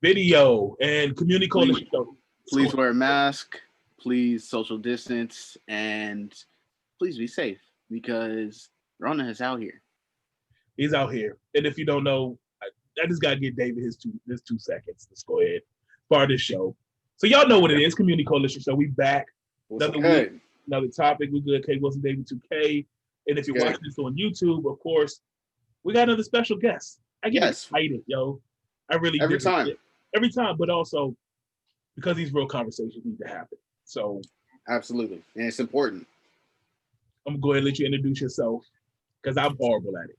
video, and community coalition. Please wear a mask. Please social distance, and please be safe because Rona is out here. He's out here, and if you don't know, I just gotta give David his 2 seconds. Let's go ahead. Part of this show. So y'all know what it is. Community coalition. So we back. Another week, another topic. We good. K Wilson, David 2K. And if you're watching this on YouTube, of course, we got another special guest. I get excited, yo. I really every time. Every time, but also because these real conversations need to happen. So absolutely, and it's important. I'm gonna go ahead and let you introduce yourself because I'm horrible at it.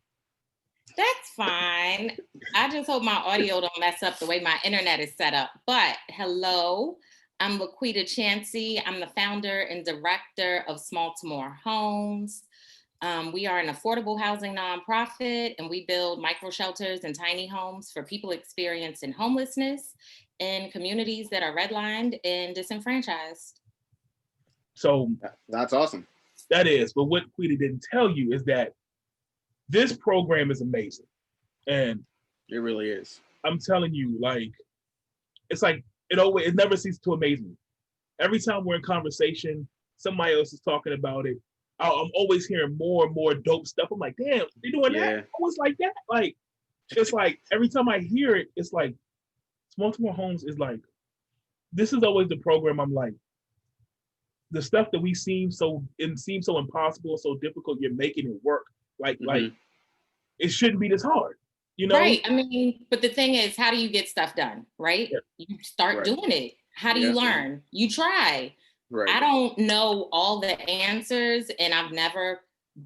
That's fine. I just hope my audio don't mess up the way my internet is set up. But hello, I'm LaQuida Chancey. I'm the founder and director of Smalltimore Homes. We are an affordable housing nonprofit, and we build micro shelters and tiny homes for people experiencing homelessness in communities that are redlined and disenfranchised. So that's awesome. That is, but what Quita didn't tell you is that this program is amazing. And it really is. I'm telling you, like, it's like it never ceases to amaze me. Every time we're in conversation, somebody else is talking about it. I'm always hearing more and more dope stuff. I'm like, damn, they doing that? Always like that. Like, it's like every time I hear it, it's like Smalltimore Homes is like, this is always the program. I'm like, the stuff that seems so impossible, so difficult, you're making it work. Like it shouldn't be this hard, you know? Right. I mean, but the thing is, how do you get stuff done? Right? Yeah. You start doing it. How do you learn? You try. Right. I don't know all the answers, and I've never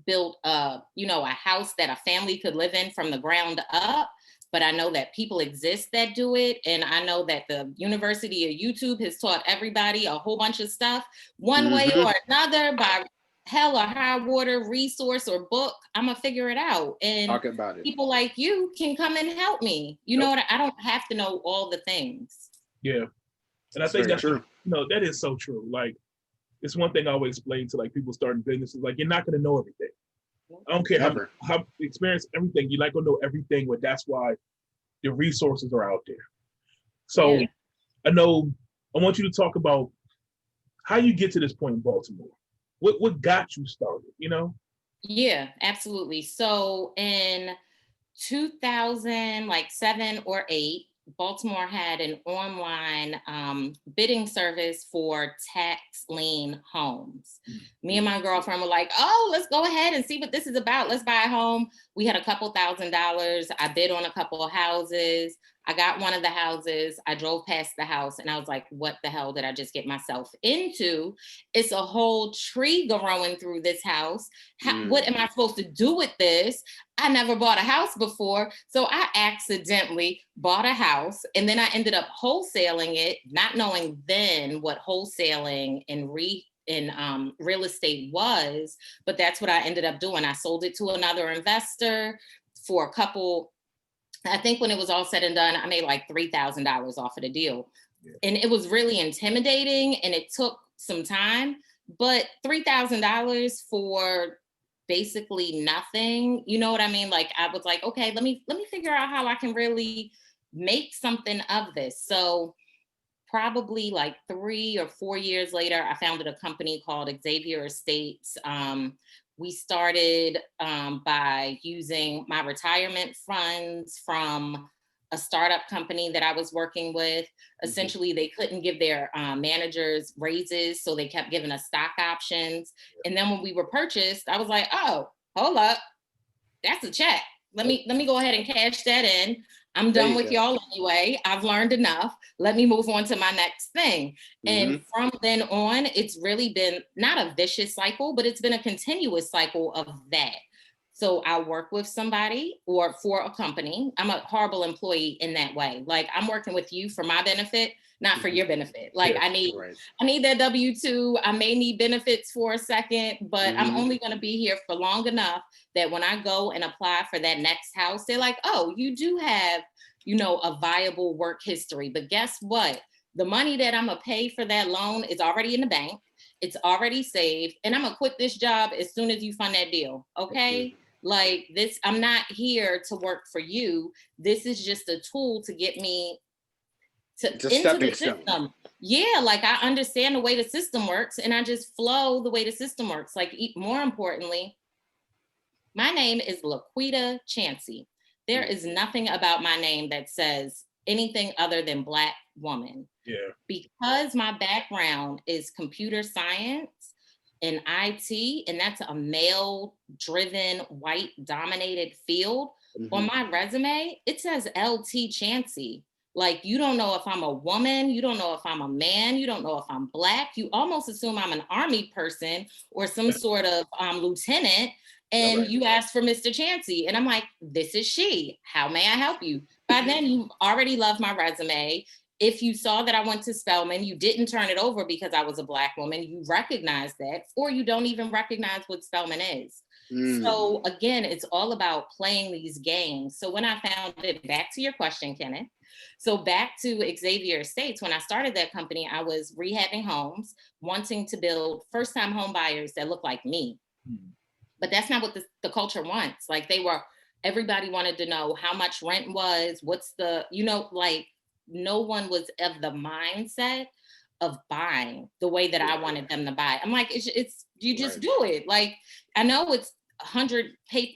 built a house that a family could live in from the ground up. But I know that people exist that do it. And I know that the University of YouTube has taught everybody a whole bunch of stuff, one way or another, by hell or high water, resource or book. I'm gonna figure it out. And talk about it. People like you can come and help me. You know what? I don't have to know all the things. Yeah. And I think that's true. That is so true. Like, it's one thing I always explain to like people starting businesses, like, you're not gonna know everything. I don't care how experience everything. You're not gonna know everything, but that's why the resources are out there. So I want you to talk about how you get to this point in Baltimore. What got you started, you know? Yeah, absolutely. So in 2007 or 8, Baltimore had an online bidding service for tax lien homes. Me and my girlfriend were like, oh, let's go ahead and see what this is about. Let's buy a home. We had a couple $1,000s. I bid on a couple of houses. I got one of the houses. I drove past the house and I was like, what the hell did I just get myself into? It's a whole tree growing through this house. What am I supposed to do with this? I never bought a house before. So I accidentally bought a house, and then I ended up wholesaling it, not knowing then what wholesaling and real estate was, but that's what I ended up doing. I sold it to another investor for a couple. I think when it was all said and done, I made like $3,000 off of the deal. Yeah. And it was really intimidating and it took some time, but $3,000 for basically nothing, you know what I mean? Like, I was like, okay, let me figure out how I can really make something of this. So probably like 3 or 4 years later, I founded a company called Xavier Estates. We started by using my retirement funds from a startup company that I was working with. Essentially, they couldn't give their managers raises, so they kept giving us stock options. And then when we were purchased, I was like, oh, hold up, that's a check. Let me go ahead and cash that in. I'm done with y'all anyway. I've learned enough. Let me move on to my next thing. And from then on, it's really been not a vicious cycle, but it's been a continuous cycle of that. So I work with somebody or for a company. I'm a horrible employee in that way. Like, I'm working with you for my benefit, not for your benefit. Like, I need that W-2. I may need benefits for a second, but I'm only going to be here for long enough that when I go and apply for that next house, they're like, oh, you do have, a viable work history. But guess what? The money that I'm going to pay for that loan is already in the bank. It's already saved. And I'm going to quit this job as soon as you fund that deal. Okay? Like, this, I'm not here to work for you. This is just a tool to get me It's a into stepping the stone. system. Yeah, like I understand the way the system works and I just flow the way the system works. Like more importantly, my name is LaQuida Chancey. There is nothing about my name that says anything other than Black woman. Yeah. Because my background is computer science and IT, and that's a male-driven, white-dominated field. On my resume, it says LT Chancey. Like, you don't know if I'm a woman, you don't know if I'm a man, you don't know if I'm Black. You almost assume I'm an Army person or some sort of lieutenant. And you ask for Mr. Chancey. And I'm like, this is she. How may I help you? By then, you already love my resume. If you saw that I went to Spelman, you didn't turn it over because I was a Black woman. You recognize that, or you don't even recognize what Spelman is. So again, it's all about playing these games. So when I found it, back to your question, Kenneth. So back to Xavier Estates, when I started that company, I was rehabbing homes, wanting to build first-time home buyers that look like me. But that's not what the culture wants. Like everybody wanted to know how much rent was, what's the, like no one was of the mindset of buying the way that I wanted them to buy. I'm like, it's you just do it. Like, I know it's 100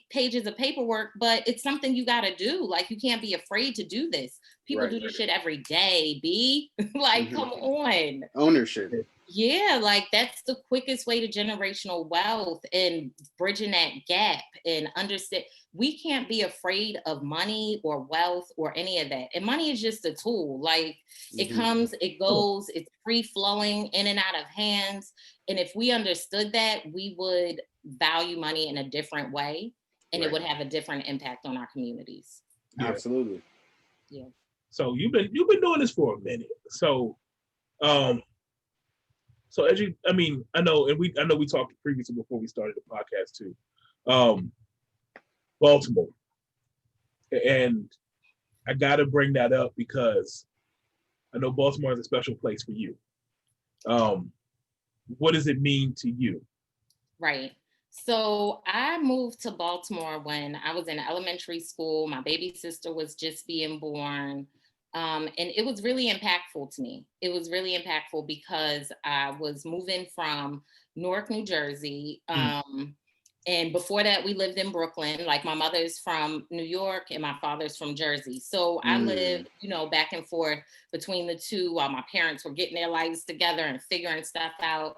pages of paperwork, but it's something you got to do. Like, you can't be afraid to do this. People do this shit every day, B. Like, come on. Ownership. Yeah, like that's the quickest way to generational wealth and bridging that gap and understand. We can't be afraid of money or wealth or any of that. And money is just a tool. Like it comes, it goes, it's free flowing in and out of hands. And if we understood that, we would value money in a different way and it would have a different impact on our communities. Yeah. Absolutely. Yeah. So you've been doing this for a minute. So so as I know we talked previously before we started the podcast too. Baltimore. And I gotta bring that up because I know Baltimore is a special place for you. What does it mean to you? Right. So I moved to Baltimore when I was in elementary school. My baby sister was just being born. And it was really impactful to me. It was really impactful because I was moving from Newark, New Jersey. And before that, we lived in Brooklyn. Like my mother's from New York and my father's from Jersey. So I lived, back and forth between the two while my parents were getting their lives together and figuring stuff out.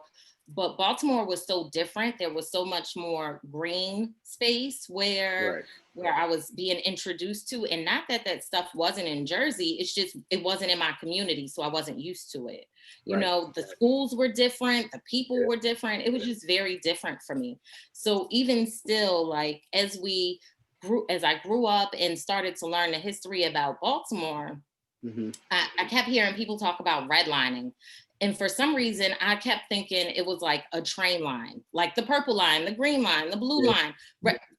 But Baltimore was so different. There was so much more green space where I was being introduced to. And not that stuff wasn't in Jersey. It's just, it wasn't in my community. So I wasn't used to it. The schools were different. The people were different. It was just very different for me. So even still, like as I grew up and started to learn the history about Baltimore, I kept hearing people talk about redlining. And for some reason, I kept thinking it was like a train line, like the purple line, the green line, the blue line.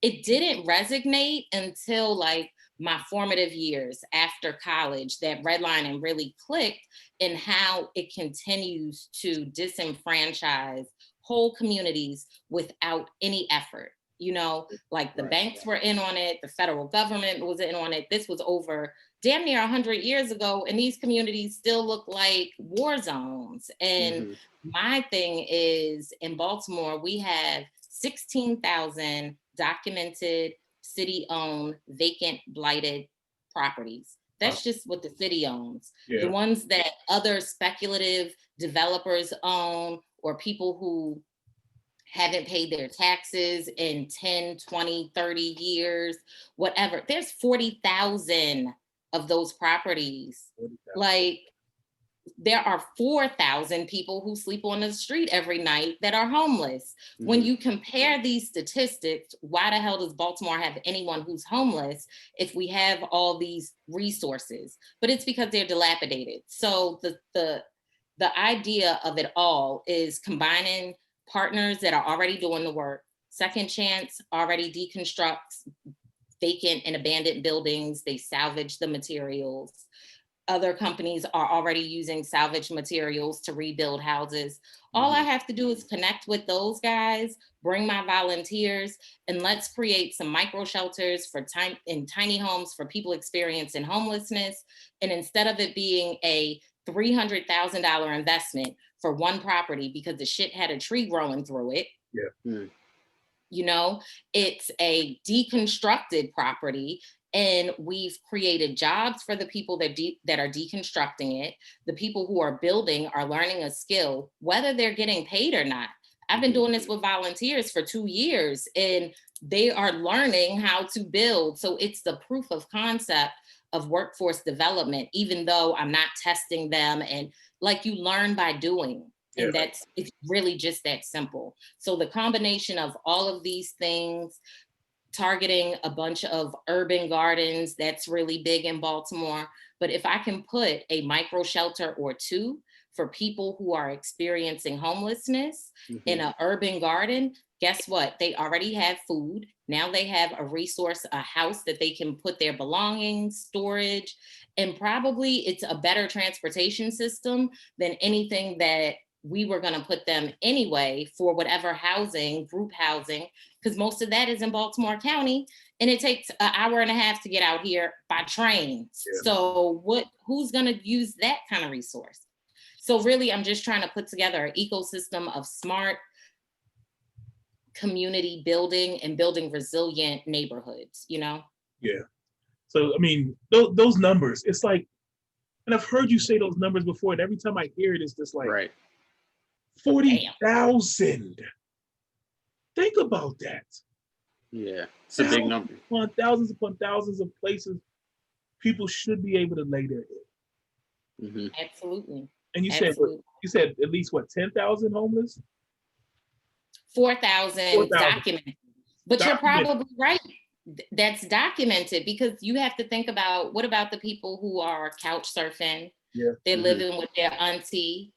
It didn't resonate until like my formative years after college, that redlining really clicked and how it continues to disenfranchise whole communities without any effort. Like the banks were in on it, the federal government was in on it. This was over damn near 100 years ago, and these communities still look like war zones. And my thing is, in Baltimore, we have 16,000 documented city-owned, vacant, blighted properties. That's just what the city owns. The ones that other speculative developers own, or people who haven't paid their taxes in 10, 20, 30 years, whatever. There's 40,000 of those properties. 40,000. Like there are 4,000 people who sleep on the street every night that are homeless. When you compare these statistics, why the hell does Baltimore have anyone who's homeless if we have all these resources? But it's because they're dilapidated. So the idea of it all is combining partners that are already doing the work. Second Chance already deconstructs vacant and abandoned buildings. They salvage the materials. other companies are already using salvage materials to rebuild houses. All I have to do is connect with those guys, bring my volunteers, and let's create some micro shelters for tiny homes for people experiencing homelessness. And instead of it being a $300,000 investment for one property because the shit had a tree growing through it, you know, it's a deconstructed property. And we've created jobs for the people that are deconstructing it. The people who are building are learning a skill, whether they're getting paid or not. I've been doing this with volunteers for 2 years, and they are learning how to build. So it's the proof of concept of workforce development, even though I'm not testing them. And like, you learn by doing. And it's really just that simple. So the combination of all of these things, targeting a bunch of urban gardens, that's really big in Baltimore. But if I can put a micro shelter or two for people who are experiencing homelessness in an urban garden, guess what? They already have food. Now they have a resource, a house that they can put their belongings, storage, and probably it's a better transportation system than anything that we were going to put them anyway for whatever housing, group housing, because most of that is in Baltimore County, and it takes an hour and a half to get out here by train. So who's going to use that kind of resource? So really, I'm just trying to put together an ecosystem of smart community building and building resilient neighborhoods, you know? Yeah. So, I mean, those numbers, it's like, and I've heard you say those numbers before, and every time I hear it, it's just like, 40,000. Think about that. Yeah, it's a big number. Thousands upon thousands of places people should be able to lay their head. Absolutely. And you said at least what, 10,000 homeless? 4,000 documented. But you're probably right. That's documented, because you have to think about, what about the people who are couch surfing? They're living with their auntie.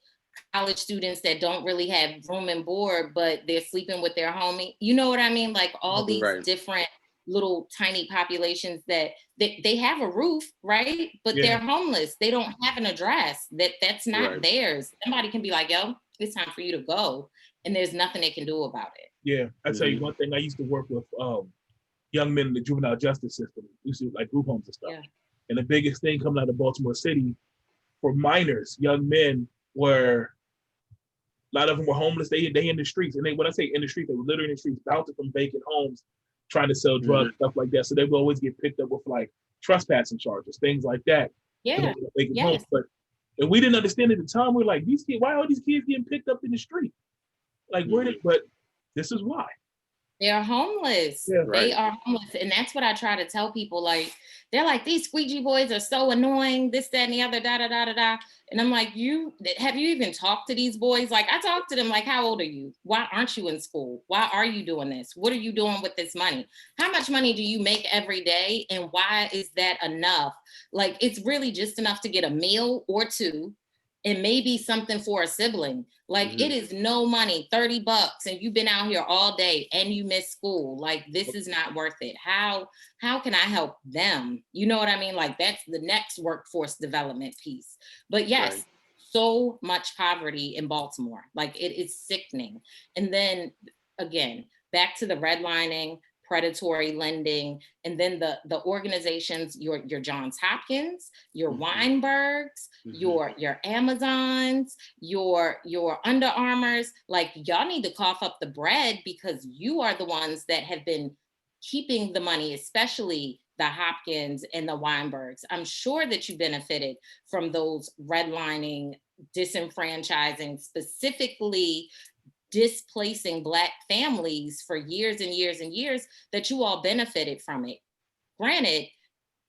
College students that don't really have room and board, but they're sleeping with their homie. You know what I mean? Like all these different little tiny populations that they have a roof, right? But they're homeless. They don't have an address. That's not theirs. Somebody can be like, yo, it's time for you to go. And there's nothing they can do about it. Yeah. I tell you one thing, I used to work with young men in the juvenile justice system. We used to like group homes and stuff. And the biggest thing coming out of Baltimore City for minors, young men, were a lot of them were homeless. They in the streets, and when I say in the streets, they were literally in the streets, bouncing from vacant homes, trying to sell drugs, stuff like that. So they would always get picked up with like trespassing charges, things like that. Homes. But and we didn't understand at the time. We're like, these kids, why are these kids getting picked up in the street? Like, but this is why. They're homeless. They are homeless. And that's what I try to tell people. Like, they're like, these squeegee boys are so annoying, this, that, and the other, da, da, da, da, da. And I'm like, have you even talked to these boys? Like, I talked to them, like, how old are you? Why aren't you in school? Why are you doing this? What are you doing with this money? How much money do you make every day? And why is that enough? Like, it's really just enough to get a meal or two, and maybe something for a sibling. Like, it is no money, $30, and you've been out here all day and you miss school. Like, this is not worth it. How can I help them? You know what I mean? Like, that's the next workforce development piece. But yes, so much poverty in Baltimore. Like, it is sickening. And then again, back to the redlining, predatory lending, and then the organizations, your Johns Hopkins, your Weinbergs, your Amazons, your Under Armours. Like, y'all need to cough up the bread, because you are the ones that have been keeping the money, especially the Hopkins and the Weinbergs. I'm sure that you benefited from those redlining, disenfranchising, specifically displacing Black families for years and years and years, that you all benefited from it. Granted,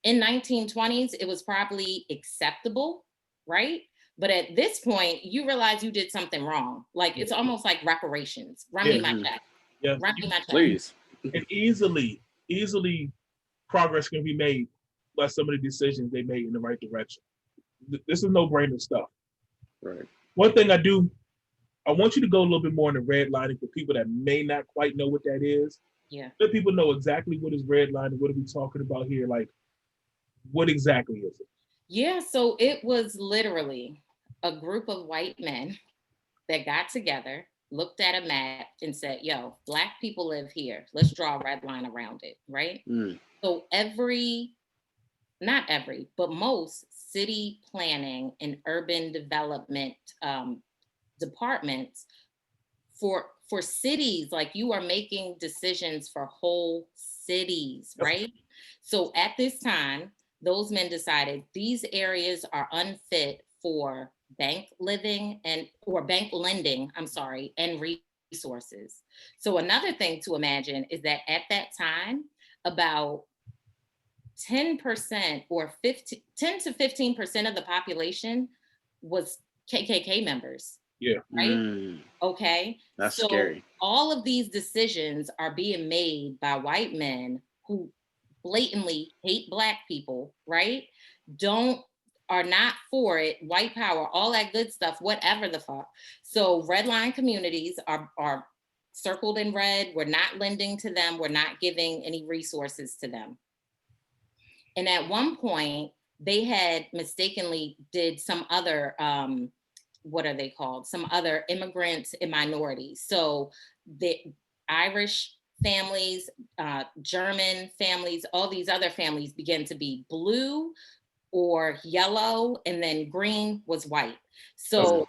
in 1920s, it was probably acceptable, right? But at this point, you realize you did something wrong. Like, it's almost like reparations. Run me my check. Run me my check. Please. And easily progress can be made by some of the decisions they made in the right direction. This is no-brainer stuff. Right. One thing I want you to go a little bit more into redlining for people that may not quite know what that is. Let people know exactly what is redlining. What are we talking about here? Like, what exactly is it? Yeah, so it was literally a group of white men that got together, looked at a map and said, yo, Black people live here. Let's draw a red line around it, right? Mm. So not every, but most city planning and urban development departments for cities, like you are making decisions for whole cities, right? So at this time, those men decided these areas are unfit for bank living and or bank lending, I'm sorry, and resources. So another thing to imagine is that at that time, about 10% or 10 to 15% of the population was KKK members, Yeah. right? Mm. Okay. That's So scary. all of these decisions are being made by white men who blatantly hate Black people, right? Don't are not for it, white power, all that good stuff, whatever the fuck. So red line communities are circled in red. We're not lending to them. We're not giving any resources to them. And at one point, they had mistakenly did some other what are they called? Some other immigrants and minorities. So the Irish families, German families, all these other families began to be blue or yellow, and then green was white. So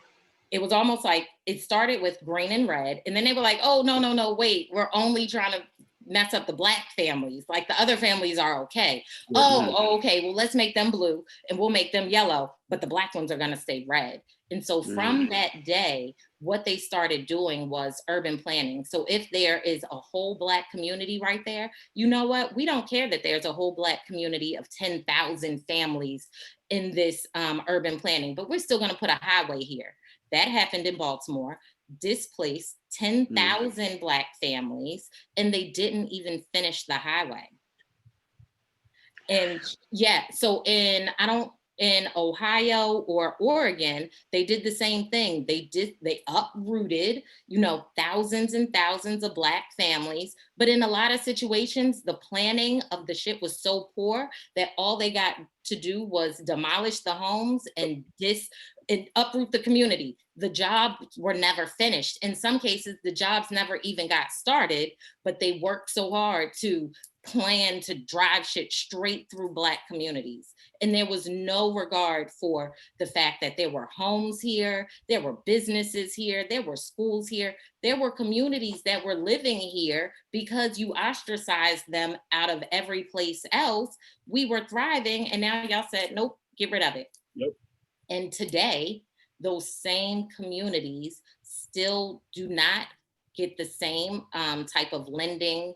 it was almost like it started with green and red, and then they were like, oh, no, no, no, wait, we're only trying to mess up the Black families. Like the other families are okay. Oh, okay, well, let's make them blue and we'll make them yellow, but the Black ones are going to stay red. And so from that day, what they started doing was urban planning. So if there is a whole Black community right there, you know what? We don't care that there's a whole Black community of 10,000 families in this urban planning, but we're still going to put a highway here. That happened in Baltimore, displaced 10,000 Black families, and they didn't even finish the highway. And yeah, so in Ohio or Oregon, they did the same thing. They uprooted, thousands and thousands of Black families. But in a lot of situations, the planning of the shit was so poor that all they got to do was demolish the homes and uproot the community. The jobs were never finished. In some cases, the jobs never even got started, but they worked so hard to plan to drive shit straight through Black communities. And there was no regard for the fact that there were homes here, there were businesses here, there were schools here, there were communities that were living here because you ostracized them out of every place else. We were thriving, and now y'all said, nope, get rid of it. Yep. And today, those same communities still do not get the same type of lending,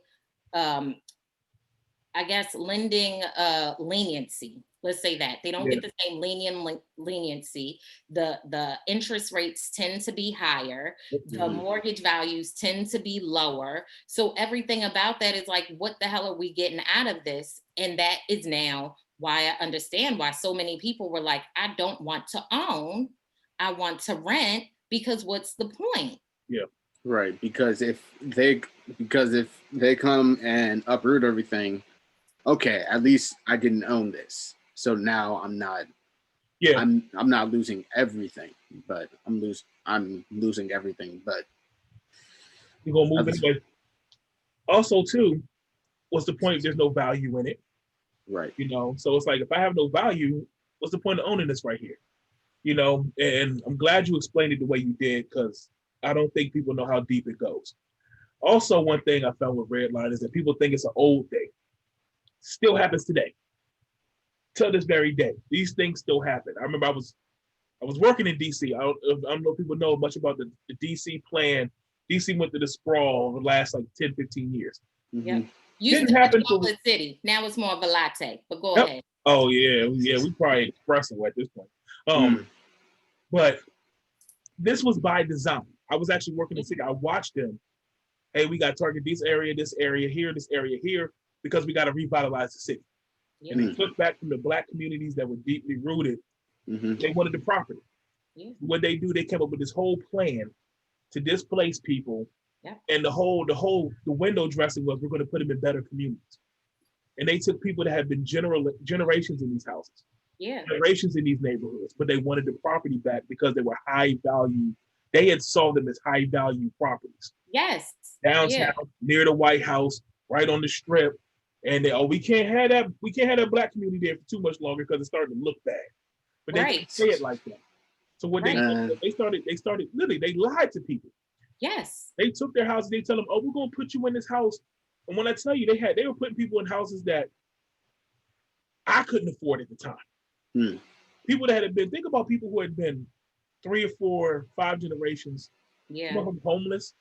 lending leniency. Let's say that they don't get the same leniency. The interest rates tend to be higher. The mortgage values tend to be lower. So everything about that is like, what the hell are we getting out of this? And that is now why I understand why so many people were like, I don't want to own, I want to rent, because what's the point? Yeah. Right. Because if they come and uproot everything, okay, at least I didn't own this. So now I'm not I'm not losing everything, but I'm losing everything, but you're gonna move anyway. Also, too, what's the point if there's no value in it? Right. So it's like, if I have no value, what's the point of owning this right here? And I'm glad you explained it the way you did, because I don't think people know how deep it goes. Also, one thing I found with Redline is that people think it's an old thing. Still happens today. Till this very day, these things still happen. I remember I was working in DC. I don't know if people know much about the DC plan. DC went to the sprawl over the last like 10, 15 years. Yeah. Used to be a chocolate city. Now it's more of a latte, but go ahead. Oh yeah, we probably espresso at this point. But this was by design. I was actually working in the city. I watched them. Hey, we got to target this area here, this area here, because we got to revitalize the city. Yeah. And they took back from the Black communities that were deeply rooted. They wanted the property. Yeah. What they do, they came up with this whole plan to displace people. Yeah. And the window dressing was, we're going to put them in better communities. And they took people that had been generations in these houses. generations in these neighborhoods, but they wanted the property back because they were high value. They had saw them as high value properties. Yes. Downtown, near the White House, right on the strip. And they, we can't have that black community there for too much longer because it's starting to look bad. But they didn't say it like that. So what they started literally, they lied to people. Yes. They took their houses, they tell them, oh, we're gonna put you in this house. And when I tell you, they were putting people in houses that I couldn't afford at the time. People that had been, think about people who had been 3 or 4, 5 generations. Some of them homeless.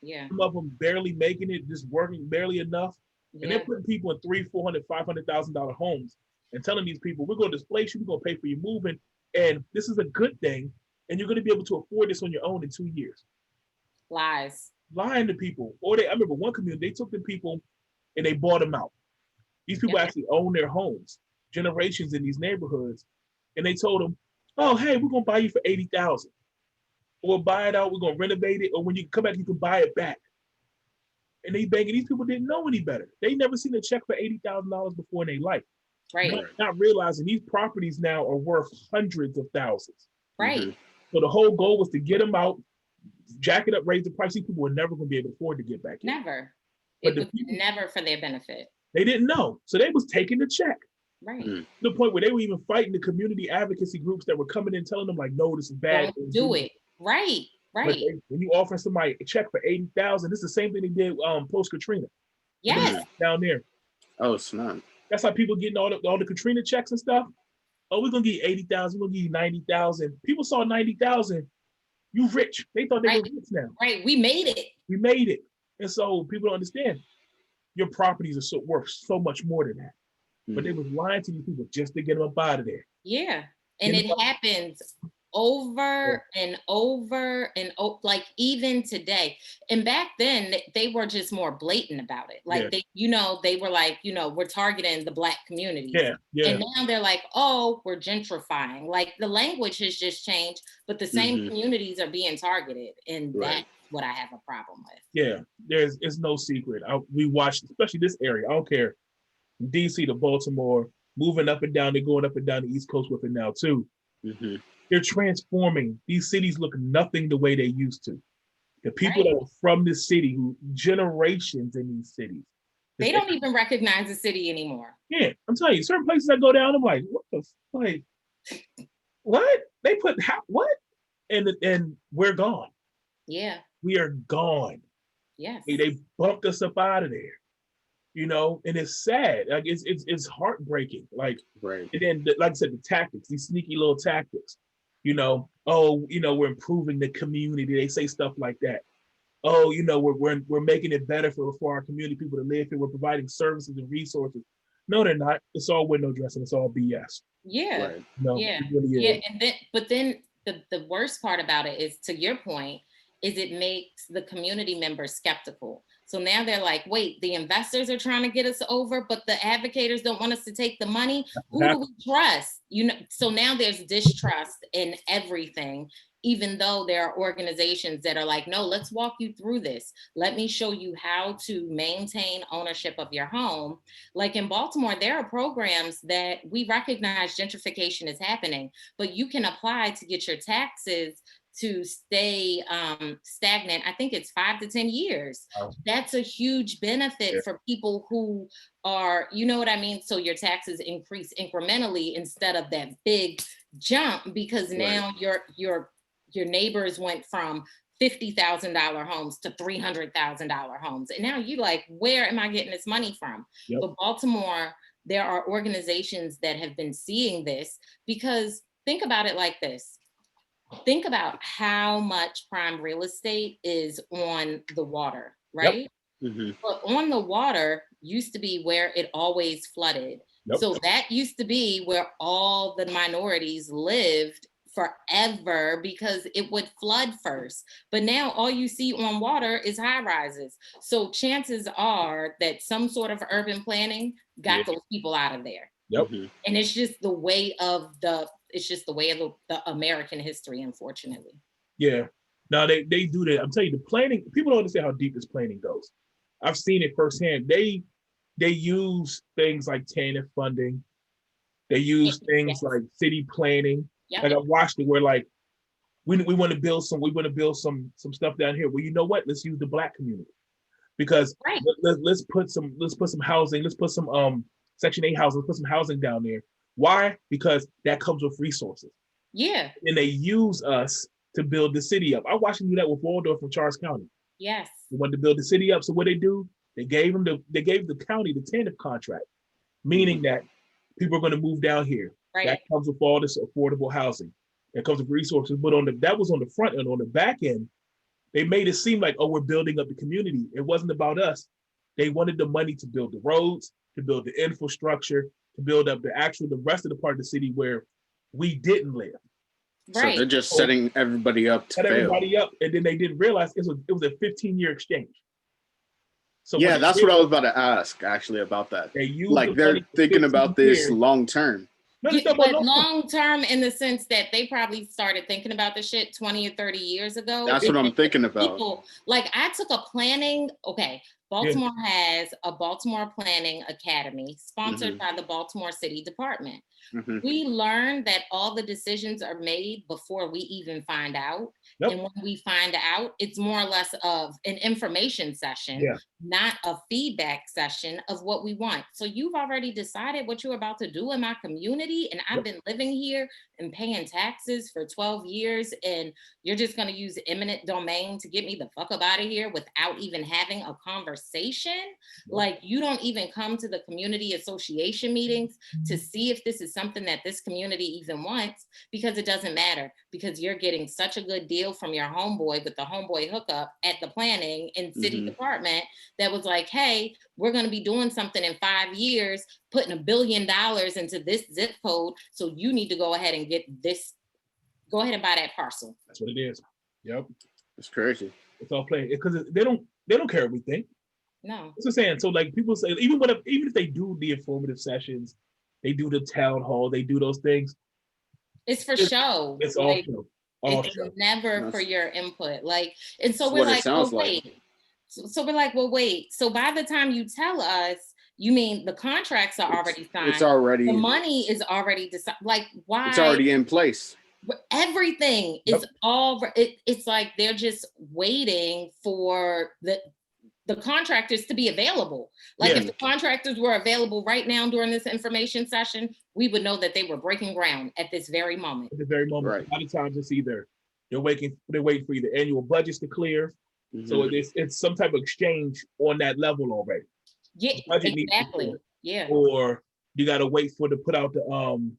Some of them barely making it, just working barely enough. And they're putting people in $300,000, $400,000, $500,000 homes and telling these people, we're going to displace you, we're going to pay for your moving, and this is a good thing, and you're going to be able to afford this on your own in 2 years. Lies. Lying to people. Or I remember one community, they took the people and they bought them out. These people actually own their homes, generations in these neighborhoods, and they told them, oh, hey, we're going to buy you for $80,000. Or buy it out, we're going to renovate it, or when you come back, you can buy it back. And they begging, these people didn't know any better. They never seen a check for $80,000 before in their life. Right. Not realizing these properties now are worth hundreds of thousands. Right. So the whole goal was to get them out, jack it up, raise the price. These people were never going to be able to afford to get back in. Never. It was never for their benefit. They didn't know. So they was taking the check. Right. To the point where they were even fighting the community advocacy groups that were coming in telling them like, no, this is bad. Don't do it. Right. Right. When you offer somebody a check for $80,000, this is the same thing they did post Katrina. Yes. Down there. Oh, snap. That's how people getting all the Katrina checks and stuff. Oh, we're gonna give you 80,000. We're gonna give you 90,000. People saw 90,000. You rich. They thought they were rich now. Right. We made it. We made it. And so people don't understand. Your properties are worth so much more than that. But they was lying to these people just to get them up out of there. Yeah. And it happens over and over and like even today. And back then they were just more blatant about it. Like they were like, we're targeting the Black community. And now they're like, oh, we're gentrifying. Like the language has just changed, but the same communities are being targeted. And that's what I have a problem with. Yeah, it's no secret. We watched, especially this area. I don't care. DC to Baltimore, moving up and down, they're going up and down the East Coast with it now too. They're transforming. These cities look nothing the way they used to. The people that were from this city, who generations in these cities, they don't even recognize the city anymore. Yeah, I'm telling you, certain places I go down, I'm like, what the like, what? They put what? And we're gone. Yeah, we are gone. Yes, they bumped us up out of there. And it's sad. Like it's heartbreaking. Like, and then like I said, the tactics, these sneaky little tactics. We're improving the community. They say stuff like that. Oh, we're making it better for our community people to live here. We're providing services and resources. No, they're not. It's all window dressing. It's all BS. Yeah. It really is. And then the worst part about it is, to your point, is it makes the community members skeptical. So now they're like, wait, the investors are trying to get us over, but the advocators don't want us to take the money. Who do we trust? So now there's distrust in everything, even though there are organizations that are like, no, let's walk you through this. Let me show you how to maintain ownership of your home. Like in Baltimore, there are programs that we recognize gentrification is happening, but you can apply to get your taxes to stay stagnant. I think it's 5 to 10 years. Wow. That's a huge benefit for people who are, you know what I mean? So your taxes increase incrementally instead of that big jump, because now your neighbors went from $50,000 homes to $300,000 homes. And now you like, where am I getting this money from? Yep. But Baltimore, there are organizations that have been seeing this, because think about it like this. Think about how much prime real estate is on the water, right? Yep. But on the water used to be where it always flooded. Yep. So that used to be where all the minorities lived forever, because it would flood first. But now all you see on water is high rises. So chances are that some sort of urban planning got those people out of there. Yep. And it's just the way of the American history, unfortunately. Yeah. No, they do that. I'm telling you, the planning, people don't understand how deep this planning goes. I've seen it firsthand. They use things like TANF funding They use things like city planning. Like I watched it where like we want to build some stuff down here. Well, you know what? Let's use the Black community because let's put some housing. Let's put some Section 8 housing. Let's put some housing down there. Why? Because that comes with resources. Yeah. And they use us to build the city up. I watched them do that with Waldorf from Charles County. Yes. They wanted to build the city up. So what they do? They gave the county the TANF contract, meaning that people are going to move down here. Right. That comes with all this affordable housing. That comes with resources. But that was on the front end. On the back end, they made it seem like, oh, we're building up the community. It wasn't about us. They wanted the money to build the roads, to build the infrastructure, to build up the rest of the part of the city where we didn't live. Right. So they're just setting everybody up to fail. Everybody up, and then they didn't realize it was a 15-year exchange. So yeah, that's what I was about to ask actually about that. They're thinking about this long term. But long term in the sense that they probably started thinking about the shit 20 or 30 years ago. That's what I'm thinking about. I took a planning, Baltimore has a Baltimore Planning Academy sponsored by the Baltimore City Department. We learn that all the decisions are made before we even find out. Yep. And when we find out, it's more or less of an information session, not a feedback session of what we want. So you've already decided what you're about to do in my community. And I've been living here and paying taxes for 12 years. And you're just going to use eminent domain to get me the fuck up out of here without even having a conversation. Like, you don't even come to the community association meetings to see if this is something that this community even wants, because it doesn't matter, because you're getting such a good deal from your homeboy with the homeboy hookup at the planning and city department that was like, hey, we're going to be doing something in 5 years, putting $1 billion into this zip code. So you need to go ahead and get this. Go ahead and buy that parcel. That's what it is. Yep. It's crazy. It's all playing because they don't care what we think. No. That's what I'm saying. So like people say, even if they do the informative sessions, they do the town hall, they do those things. It's for show. It's all show. It's never for your input. And so we're like, well, wait. So we're like, well, wait. So by the time you tell us, you mean the contracts are already signed. It's already. The money is already decided. Like, why? It's already in place. Everything is it's like they're just waiting for the contractors to be available. If the contractors were available right now during this information session, we would know that they were breaking ground at this very moment. At the very moment. Right. A lot of times it's either they're waiting for either annual budgets to clear. So it's some type of exchange on that level already. Yeah, exactly. Yeah. Or you gotta wait to put out the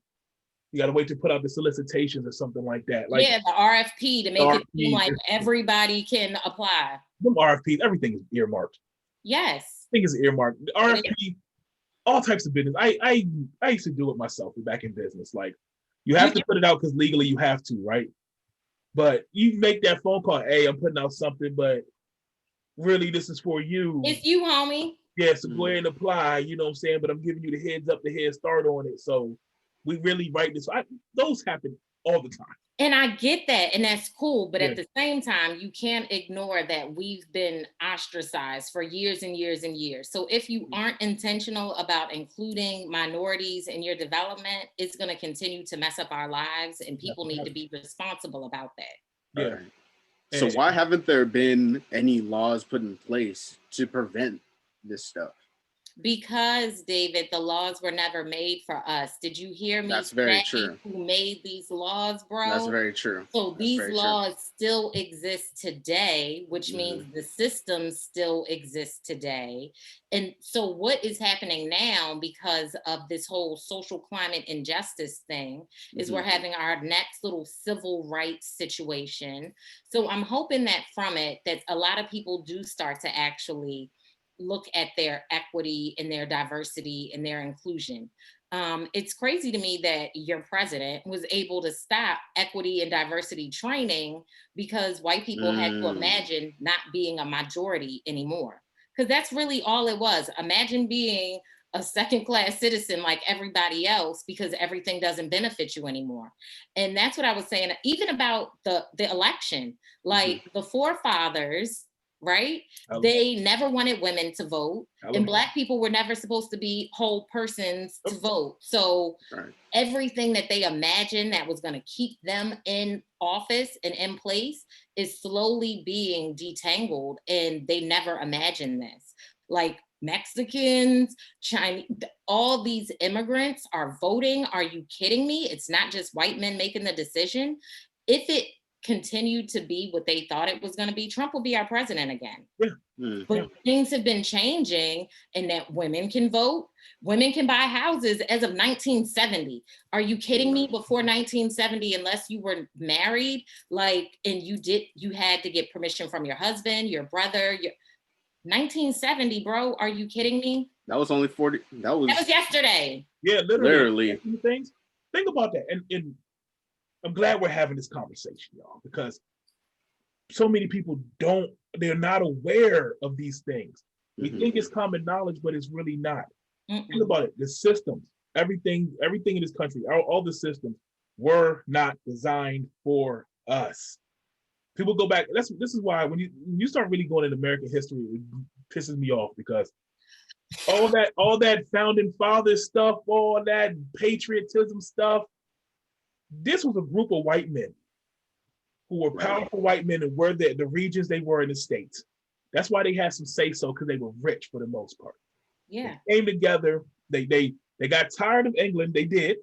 solicitations or something like that. The RFP to make it seem like everybody can apply. Them RFPs, everything is earmarked. Yes. I think it's earmarked. The RFP, all types of business. I used to do it myself back in business. Like, you have to put it out because legally you have to, right? But you make that phone call, hey, I'm putting out something, but really this is for you. It's you, homie. Yeah, so go ahead and apply, you know what I'm saying? But I'm giving you the heads up, the head start on it. So we really write this. Those happen all the time. And I get that, and that's cool. But at the same time, you can't ignore that we've been ostracized for years and years and years. So if you aren't intentional about including minorities in your development, it's going to continue to mess up our lives, and people need to be responsible about that. Yeah. So why haven't there been any laws put in place to prevent this stuff? Because, David, the laws were never made for us. Did you hear me? That's very true. Who made these laws, bro? That's very true. So these laws still exist today, which means the system still exists today. And so what is happening now, because of this whole social climate injustice thing, is we're having our next little civil rights situation. So I'm hoping that from it, that a lot of people do start to actually look at their equity and their diversity and their inclusion. It's crazy to me that your president was able to stop equity and diversity training because white people had to imagine not being a majority anymore. Because that's really all it was. Imagine being a second-class citizen like everybody else because everything doesn't benefit you anymore. And that's what I was saying, even about the election. Like the forefathers right? They never wanted women to vote, and Black people were never supposed to be whole persons to vote. So everything that they imagined that was going to keep them in office and in place is slowly being detangled, and they never imagined this. Like Mexicans, Chinese, all these immigrants are voting. Are you kidding me? It's not just white men making the decision. If it continued to be what they thought it was going to be, Trump will be our president again. But things have been changing, and that women can vote, women can buy houses as of 1970. Are you kidding me? Before 1970, unless you were married, like, and you had to get permission from your husband, your brother, 1970, bro. Are you kidding me? That was only 40. That was yesterday. Yeah, literally. Things. Think about that. And I'm glad we're having this conversation, y'all, because so many people they're not aware of these things. We think it's common knowledge, but it's really not. Think about it. The systems, everything in this country, all the systems were not designed for us. People go back. This is why when you start really going into American history, it pisses me off, because all that founding fathers stuff, all that patriotism stuff, this was a group of white men who were powerful white men, and were the regions they were in the States. That's why they had some say-so, because they were rich for the most part. Yeah. They came together. They got tired of England. They did,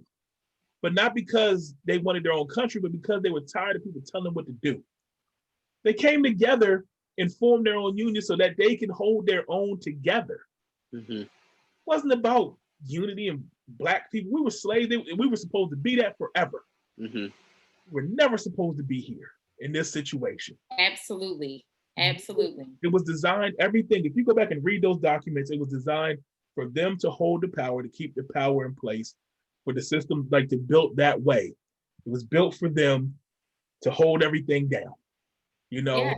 but not because they wanted their own country, but because they were tired of people telling them what to do. They came together and formed their own union so that they can hold their own together. It wasn't about unity and Black people. We were slaves. We were supposed to be that forever. We're never supposed to be here in this situation. Absolutely. It was designed, everything. If you go back and read those documents, it was designed for them to hold the power, to keep the power in place, for the system, like, to build that way. It was built for them to hold everything down. You know,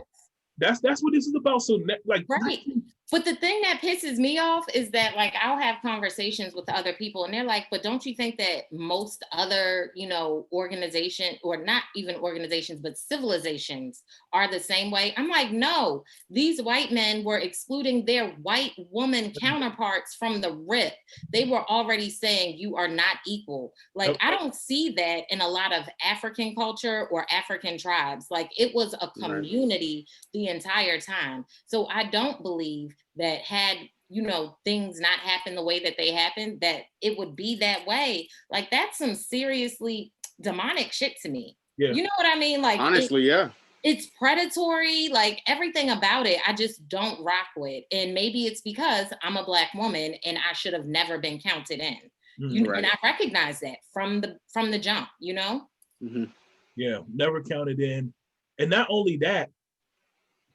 that's what this is about. So, like, But the thing that pisses me off is that, like, I'll have conversations with other people, and they're like, but don't you think that most other, organizations, or not even organizations, but civilizations are the same way? I'm like, no, these white men were excluding their white woman counterparts from the rip. They were already saying you are not equal. Like, I don't see that in a lot of African culture or African tribes. Like, it was a community the entire time. So I don't believe that had things not happen the way that they happened, that it would be that way. Like, that's some seriously demonic shit to me. You know what I mean? Like, honestly, it's predatory. Like, everything about it, I just don't rock with. And maybe it's because I'm a Black woman and I should have never been counted in. And I recognize that from the jump. Yeah, never counted in. And not only that,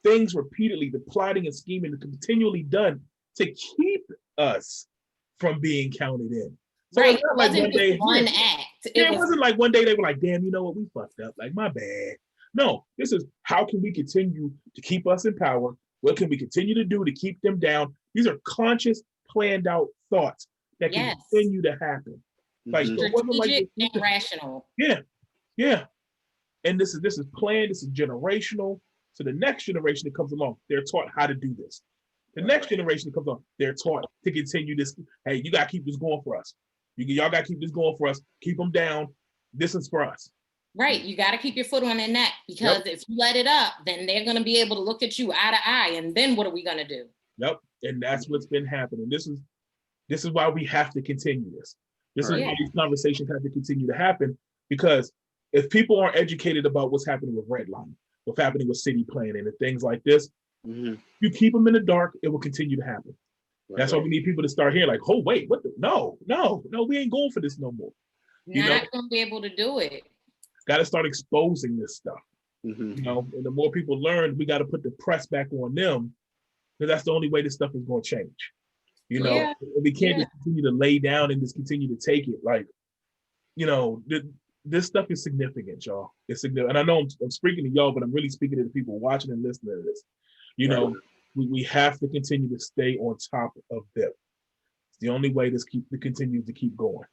things repeatedly, the plotting and scheming, continually done to keep us from being counted in. So it wasn't just one act. It wasn't like one day they were like, damn, you know what, we fucked up. Like, my bad. No, this is how can we continue to keep us in power? What can we continue to do to keep them down? These are conscious, planned out thoughts that can continue to happen. Like, strategic and rational. Yeah. And this is planned, this is generational. So the next generation that comes along, they're taught how to do this. The next generation that comes along, they're taught to continue this. Hey, you got to keep this going for us. Y'all got to keep this going for us. Keep them down. This is for us. Right. You got to keep your foot on their neck, because if you let it up, then they're going to be able to look at you eye to eye. And then what are we going to do? Yep. And that's what's been happening. This is why we have to continue this. This is why these conversations have to continue to happen, because if people aren't educated about what's happening with redlining, what's happening with city planning and things like this, you keep them in the dark, it will continue to happen. That's why we need people to start hearing, like, oh, wait, what the? No, we ain't going for this no more. You're not going to be able to do it. Got to start exposing this stuff. And the more people learn, we got to put the press back on them, because that's the only way this stuff is going to change. We can't just continue to lay down and just continue to take it. Like, this stuff is significant, y'all. It's significant. And I know I'm speaking to y'all, but I'm really speaking to the people watching and listening to this. We have to continue to stay on top of them. It's the only way this continues to keep going,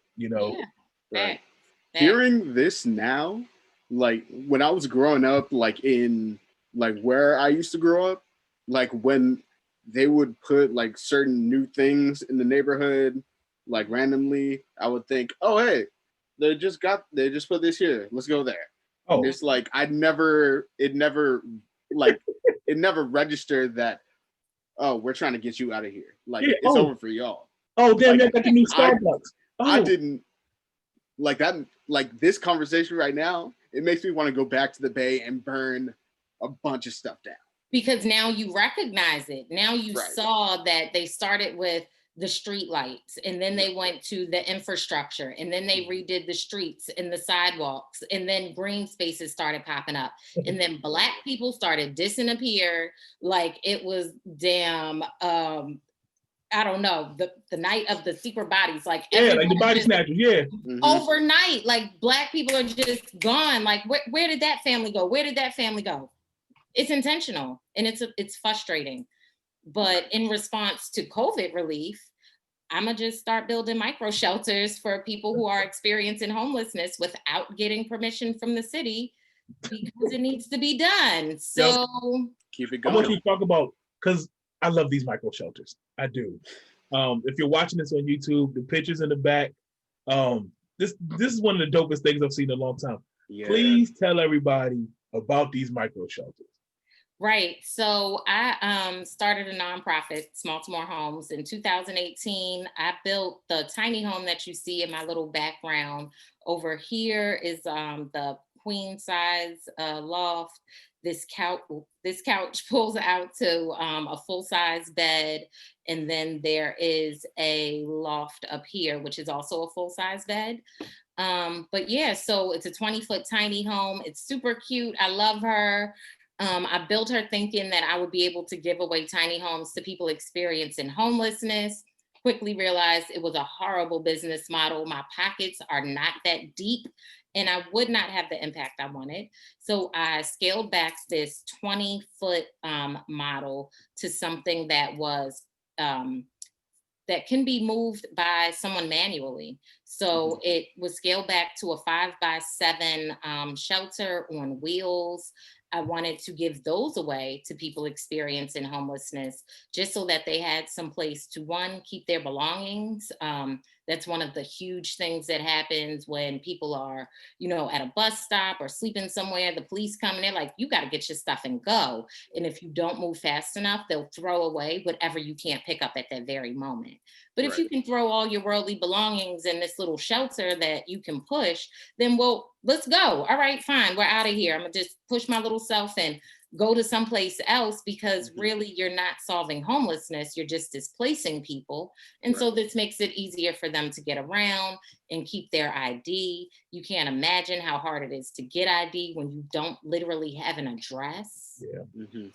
Hearing this now, like when I was growing up, like in like where I used to grow up, like when they would put like certain new things in the neighborhood, like randomly, I would think, oh, hey, they just put this here. Let's go there. Oh. And it's like, it never registered that, oh, we're trying to get you out of here. Like, it's over for y'all. Oh, then like, they got the new Starbucks. I didn't like that. Like this conversation right now, it makes me want to go back to the Bay and burn a bunch of stuff down. Because now you recognize it. Now you saw that they started with the street lights, and then they went to the infrastructure, and then they redid the streets and the sidewalks, and then green spaces started popping up, and then Black people started disappear like it was damn I don't know, the night of the secret bodies, like like the body snatchers, overnight, like Black people are just gone. Like where did that family go? Where did that family go? It's intentional, and it's frustrating. But in response to COVID relief, I'm gonna just start building micro shelters for people who are experiencing homelessness without getting permission from the city, because it needs to be done. So keep it going. I want you to talk about, because I love these micro shelters. I do. If you're watching this on YouTube, the pictures in the back, this is one of the dopest things I've seen in a long time. Yeah. Please tell everybody about these micro shelters. Right. So I started a nonprofit, Smalltimore Homes, in 2018. I built the tiny home that you see in my little background. Over here is the queen size loft. This couch pulls out to a full-size bed, and then there is a loft up here, which is also a full-size bed. But yeah, so it's a 20-foot tiny home. It's super cute. I love her. I built her thinking that I would be able to give away tiny homes to people experiencing homelessness. Quickly realized it was a horrible business model. My pockets are not that deep, and I would not have the impact I wanted. So I scaled back this 20-foot model to something that was that can be moved by someone manually. So it was scaled back to a 5x7 shelter on wheels. I wanted to give those away to people experiencing homelessness, just so that they had some place to, one, keep their belongings. That's one of the huge things that happens when people are, at a bus stop or sleeping somewhere. The police come and they're like, you got to get your stuff and go. And if you don't move fast enough, they'll throw away whatever you can't pick up at that very moment. But if you can throw all your worldly belongings in this little shelter that you can push, then let's go. All right, fine. We're out of here. I'm gonna just push my little self and go to someplace else, because really you're not solving homelessness. You're just displacing people. And so this makes it easier for them to get around and keep their ID. You can't imagine how hard it is to get ID when you don't literally have an address.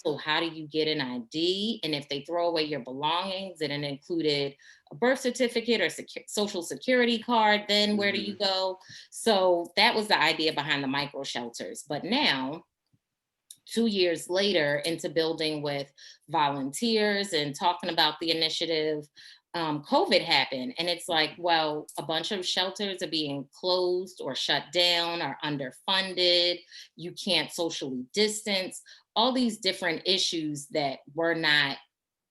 So how do you get an ID? And if they throw away your belongings and it included a birth certificate or social security card, then where do you go? So that was the idea behind the micro shelters. But now, 2 years later, into building with volunteers and talking about the initiative, COVID happened. And it's like, well, a bunch of shelters are being closed or shut down or underfunded. You can't socially distance. All these different issues that were not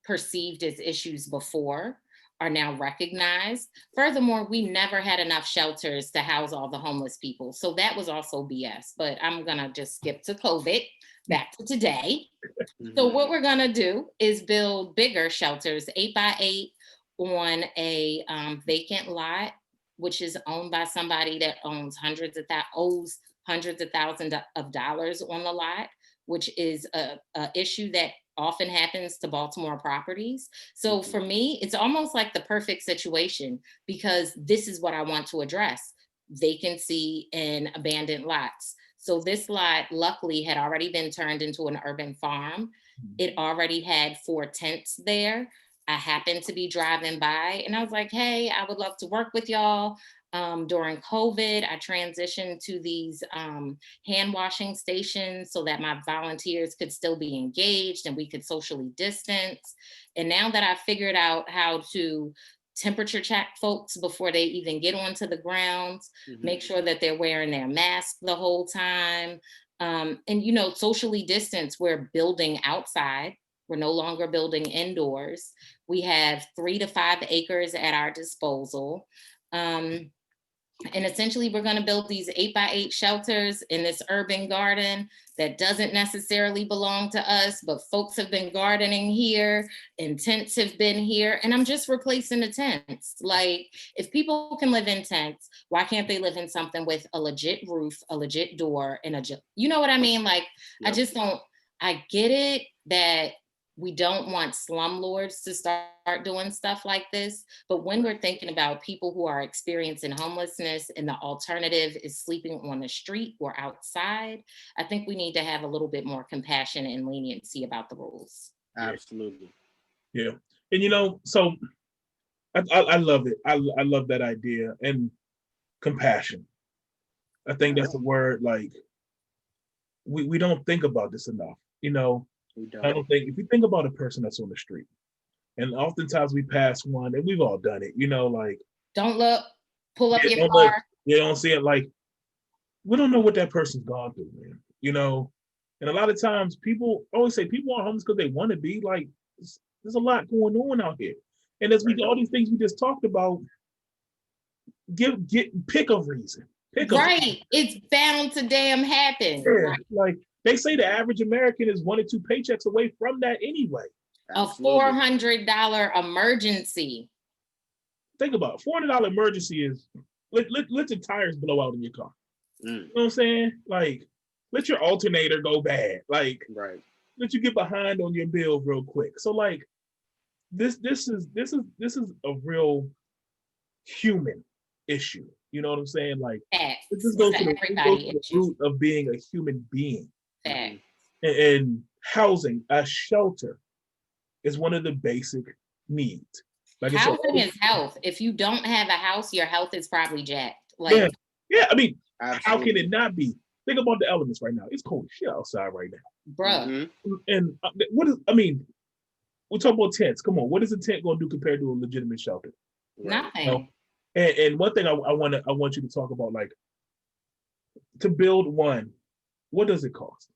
perceived as issues before are now recognized. Furthermore, we never had enough shelters to house all the homeless people. So that was also BS. But I'm going to just skip to COVID. Back to today. So what we're gonna do is build bigger shelters, 8x8, on a vacant lot, which is owned by somebody that owes hundreds of thousands of dollars on the lot, which is a issue that often happens to Baltimore properties. So for me, it's almost like the perfect situation, because this is what I want to address: vacancy and abandoned lots. So this lot, luckily, had already been turned into an urban farm. It already had 4 tents there. I happened to be driving by and I was like, hey, I would love to work with y'all. During COVID, I transitioned to these hand washing stations so that my volunteers could still be engaged and we could socially distance. And now that I've figured out how to temperature check folks before they even get onto the grounds, make sure that they're wearing their mask the whole time. And, socially distance, we're building outside. We're no longer building indoors. We have 3 to 5 acres at our disposal. And essentially, we're going to build these 8x8 shelters in this urban garden that doesn't necessarily belong to us, but folks have been gardening here and tents have been here. And I'm just replacing the tents. Like, if people can live in tents, why can't they live in something with a legit roof, a legit door, and you know what I mean? Like, yep. I get it that we don't want slumlords to start doing stuff like this. But when we're thinking about people who are experiencing homelessness and the alternative is sleeping on the street or outside, I think we need to have a little bit more compassion and leniency about the rules. Absolutely. Yeah. And, so I love it. I love that idea. And compassion. I think that's a word, like, we don't think about this enough, I don't think, if you think about a person that's on the street, and oftentimes we pass one, and we've all done it, like, don't look, pull up your car. You don't see it. Like, we don't know what that person's gone through, man. And a lot of times people always say people are homeless because they want to be. Like, there's a lot going on out here, and as all these things we just talked about, pick a reason. It's bound to damn happen. Yeah. Right. Like, they say the average American is 1 or 2 paychecks away from that anyway. Absolutely. A $400 emergency. Think about it. $400 emergency is let your tires blow out in your car. You know what I'm saying? Like, let your alternator go bad. Like, right. Let you get behind on your bill real quick. So, like, this is a real human issue. You know what I'm saying? Like, this goes to the root of being a human being. And housing, a shelter, is one of the basic needs. Like, housing is health. If you don't have a house, your health is probably jacked. Like, yeah. I mean, absolutely. How can it not be? Think about the elements right now. It's cold as shit outside right now, bruh. Mm-hmm. And we talk about tents. Come on, what is a tent going to do compared to a legitimate shelter? Nothing. And one thing I want you to talk about, like, to build one, what does it cost?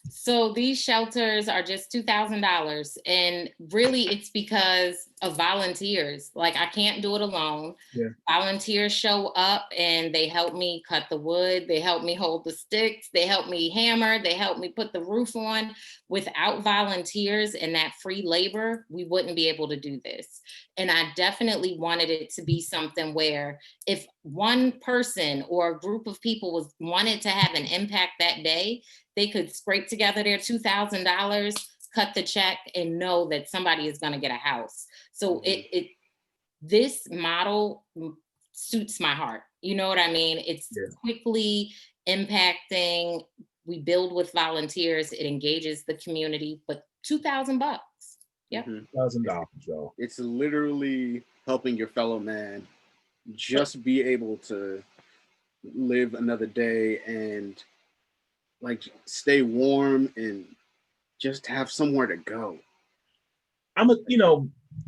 So these shelters are just $2,000, and really it's because of volunteers. Like, I can't do it alone. Yeah. Volunteers show up and they help me cut the wood. They help me hold the sticks. They help me hammer. They help me put the roof on. Without volunteers and that free labor, we wouldn't be able to do this. And I definitely wanted it to be something where if one person or a group of people wanted to have an impact that day, they could scrape together their $2,000, cut the check, and know that somebody is going to get a house. So this model suits my heart. You know what I mean? It's quickly impacting. We build with volunteers. It engages the community, but $2,000. Yep. $2,000, y'all. It's literally helping your fellow man just be able to live another day and, like, stay warm and just have somewhere to go.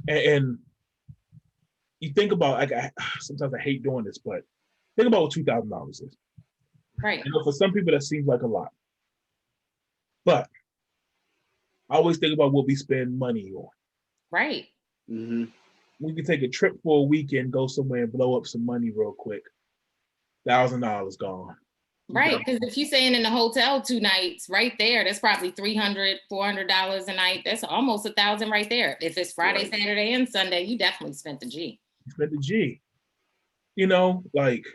And you think about, like, sometimes I hate doing this, but think about what $2,000 is. Right. For some people that seems like a lot, but I always think about what we spend money on. Right. Mm-hmm. We can take a trip for a weekend, go somewhere and blow up some money real quick. $1,000 gone. Right, because if you're staying in the hotel 2 nights, right there, that's probably $300, $400 a night. That's almost $1,000 right there. If it's Friday, Saturday, and Sunday, you definitely spent the G. Like,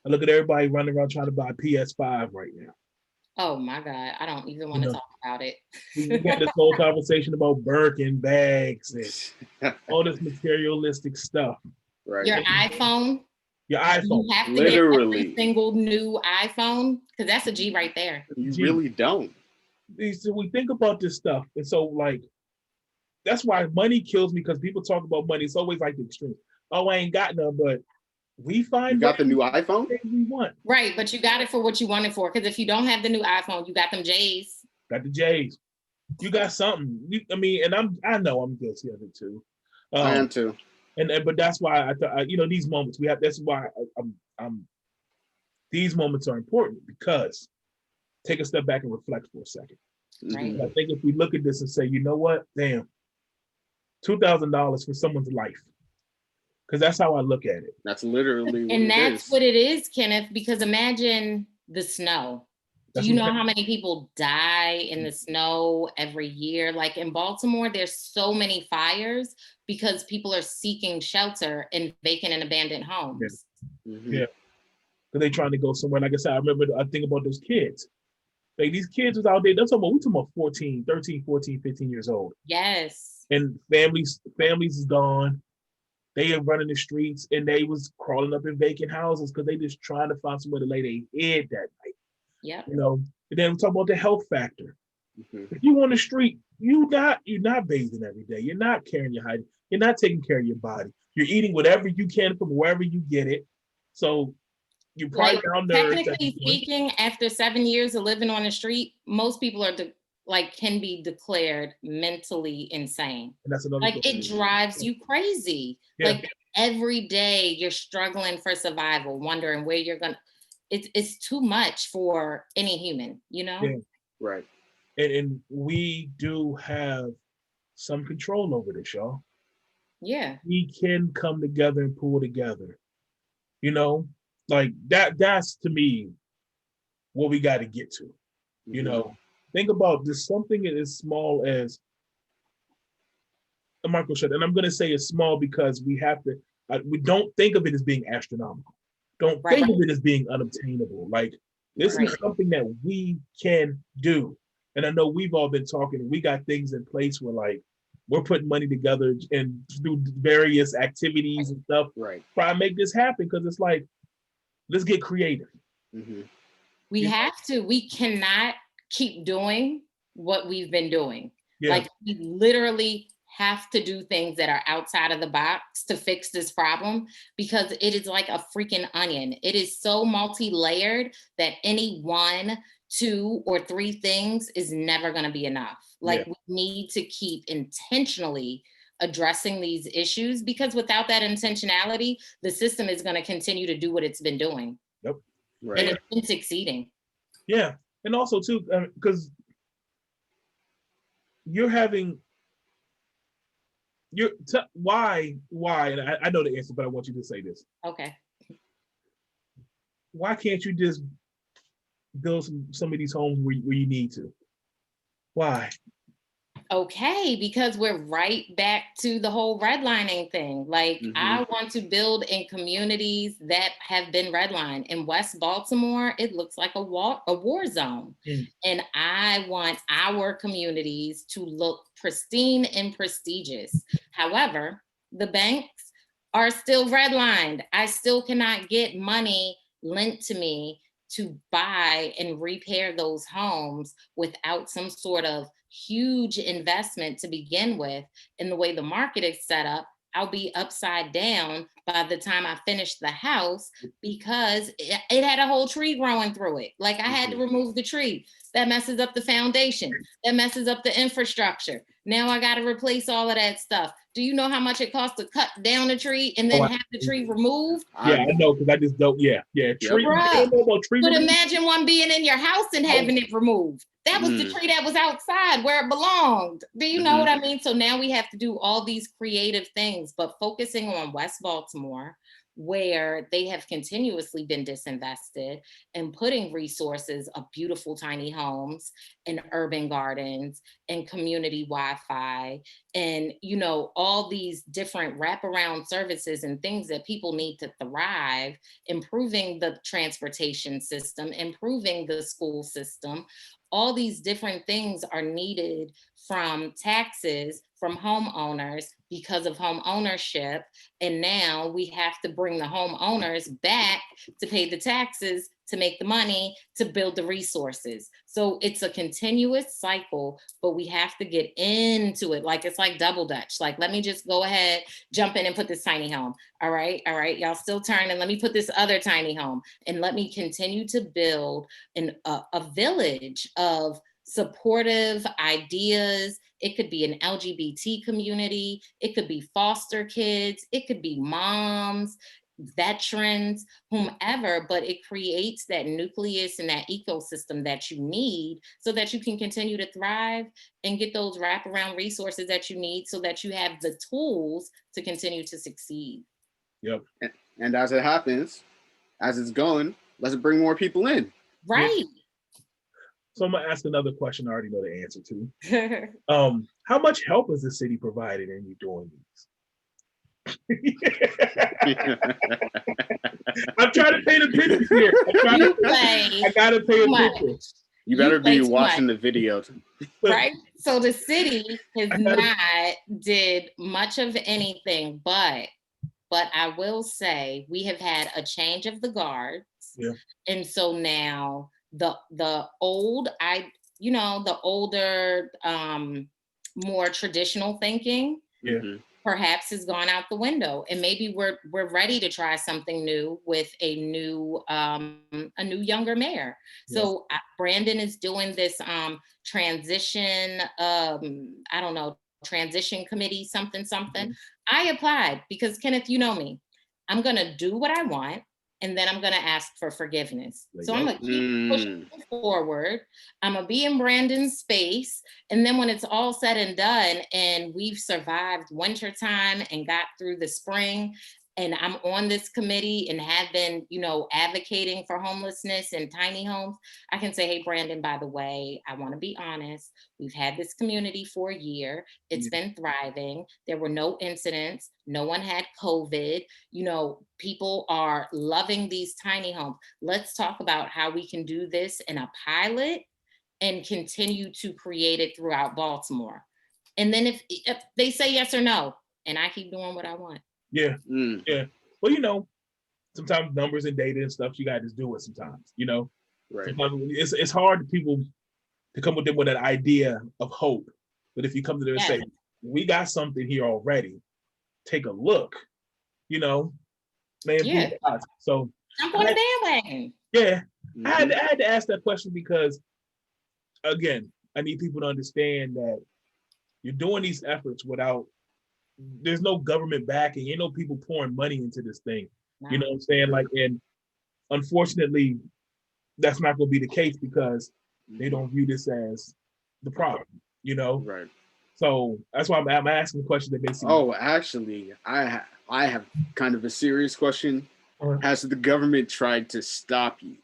I look at everybody running around trying to buy a PS5 right now. Oh my God, I don't even want to talk about it. We got this whole conversation about Birkin bags and all this materialistic stuff. Right. Your iPhone. You have to get every single new iPhone, because that's a G right there. You really don't. So we think about this stuff, and so, like, that's why money kills me, because people talk about money. It's always like the extreme. Oh, I ain't got none, but we find you got the new iPhone. We want, right? But you got it for what you want it for. Because if you don't have the new iPhone, you got them J's. Got the J's. You got something. And I know I'm guilty of it too. I am too. But that's why these moments we have. That's why these moments are important, because take a step back and reflect for a second. Right. I think if we look at this and say, you know what, damn, $2,000 for someone's life, because that's how I look at it. That's literally what and that's is. what it is, Kenneth, because imagine the snow. Do you know how many people die in the snow every year? Like in Baltimore, there's so many fires because people are seeking shelter in vacant and abandoned homes. Yeah. Because they're trying to go somewhere. Like I said, I think about those kids. Like these kids was out there, we talking about 14, 13, 14, 15 years old. Yes. And families is gone. They are running the streets and they was crawling up in vacant houses because they just trying to find somewhere to lay their head that night. Yeah. You know, and then we talk about the health factor. If you on the street, you're not bathing every day. You're not carrying your hygiene. You're not taking care of your body. You're eating whatever you can from wherever you get it. So you probably technically speaking, after 7 years of living on the street, most people are can be declared mentally insane. And that's another it drives you crazy. Yeah. Every day you're struggling for survival, wondering where you're gonna. It's too much for any human, you know. Yeah. Right. And we do have some control over this, y'all. Yeah. We can come together and pull together. You know, like that's to me what we got to get to. You know, think about this, something as small as a microshed. And I'm going to say it's small because we don't think of it as being astronomical. Don't think of it as being unobtainable. Like this is something that we can do. And I know we've all been talking and we got things in place where we're putting money together and do various activities and stuff. Right. Try to make this happen because it's let's get creative. We have to. We cannot keep doing what we've been doing. Yeah. We literally have to do things that are outside of the box to fix this problem because it is like a freaking onion. It is so multi-layered that any 1, 2, or 3 things is never going to be enough. We need to keep intentionally addressing these issues because without that intentionality, the system is going to continue to do what it's been doing. Yep. Right. And it's been succeeding. Yeah. And also too, because you're having why, and I know the answer, but I want you to say this. Okay. Why can't you just build some of these homes where you need to? Why? Okay, because we're right back to the whole redlining thing. I want to build in communities that have been redlined. In West Baltimore, it looks like a war zone. And I want our communities to look pristine and prestigious. However, the banks are still redlined. I still cannot get money lent to me to buy and repair those homes without some sort of huge investment to begin with. And the way the market is set up, I'll be upside down by the time I finish the house because it had a whole tree growing through it. I had to remove the tree. That messes up the foundation. That messes up the infrastructure. Now I got to replace all of that stuff. Do you know how much it costs to cut down a tree and then have the tree removed? Yeah, I know because I just don't. Yeah. Tree. But imagine one being in your house and having it removed. That was the tree that was outside where it belonged. Do you know what I mean? So now we have to do all these creative things, but focusing on West Baltimore, where they have continuously been disinvested, and putting resources of beautiful tiny homes and urban gardens and community Wi-Fi and, all these different wraparound services and things that people need to thrive, improving the transportation system, improving the school system. All these different things are needed from taxes from homeowners because of home ownership. And now we have to bring the homeowners back to pay the taxes, to make the money, to build the resources. So it's a continuous cycle, but we have to get into it. It's like double dutch. Let me just go ahead, jump in and put this tiny home. All right. Y'all still turning. Let me put this other tiny home and let me continue to build a village of supportive ideas. It could be an LGBT community. It could be foster kids. It could be moms. veterans, whomever, but it creates that nucleus and that ecosystem that you need so that you can continue to thrive and get those wraparound resources that you need so that you have the tools to continue to succeed. Yep. And as it happens, as it's going, let's bring more people in. Right. So I'm gonna ask another question I already know the answer to. How much help is the city provided in you doing these? I'm trying to paint a picture here. I gotta paint a picture. You better be watching the video. Right? So the city has not did much of anything, but I will say we have had a change of the guards. Yeah. And so now the older, more traditional thinking. Yeah. Perhaps has gone out the window, and maybe we're ready to try something new with a new younger mayor. Yes. So Brandon is doing this transition transition committee something. I applied because, Kenneth, you know me, I'm gonna do what I want, and then I'm gonna ask for forgiveness. So I'm gonna keep pushing forward. I'm gonna be in Brandon's space. And then when it's all said and done and we've survived wintertime and got through the spring, and I'm on this committee and have been, advocating for homelessness and tiny homes, I can say, hey, Brandon, by the way, I want to be honest. We've had this community for a year. It's been thriving. There were no incidents. No one had COVID. People are loving these tiny homes. Let's talk about how we can do this in a pilot and continue to create it throughout Baltimore. And then if they say yes or no, and I keep doing what I want. Yeah. Yeah. Well, sometimes numbers and data and stuff, you got to just do it sometimes, Right. Sometimes it's hard for people to come with them with an idea of hope. But if you come to them and say, we got something here already, take a look, man. Yeah. So jump on the bandwagon. Yeah. I had to ask that question because, again, I need people to understand that you're doing these efforts without, there's no government backing, ain't no people pouring money into this thing. No. You know what I'm saying? And unfortunately, that's not going to be the case because they don't view this as the problem, Right. So that's why I'm asking questions that basically. Oh, actually, I have kind of a serious question. Has the government tried to stop you?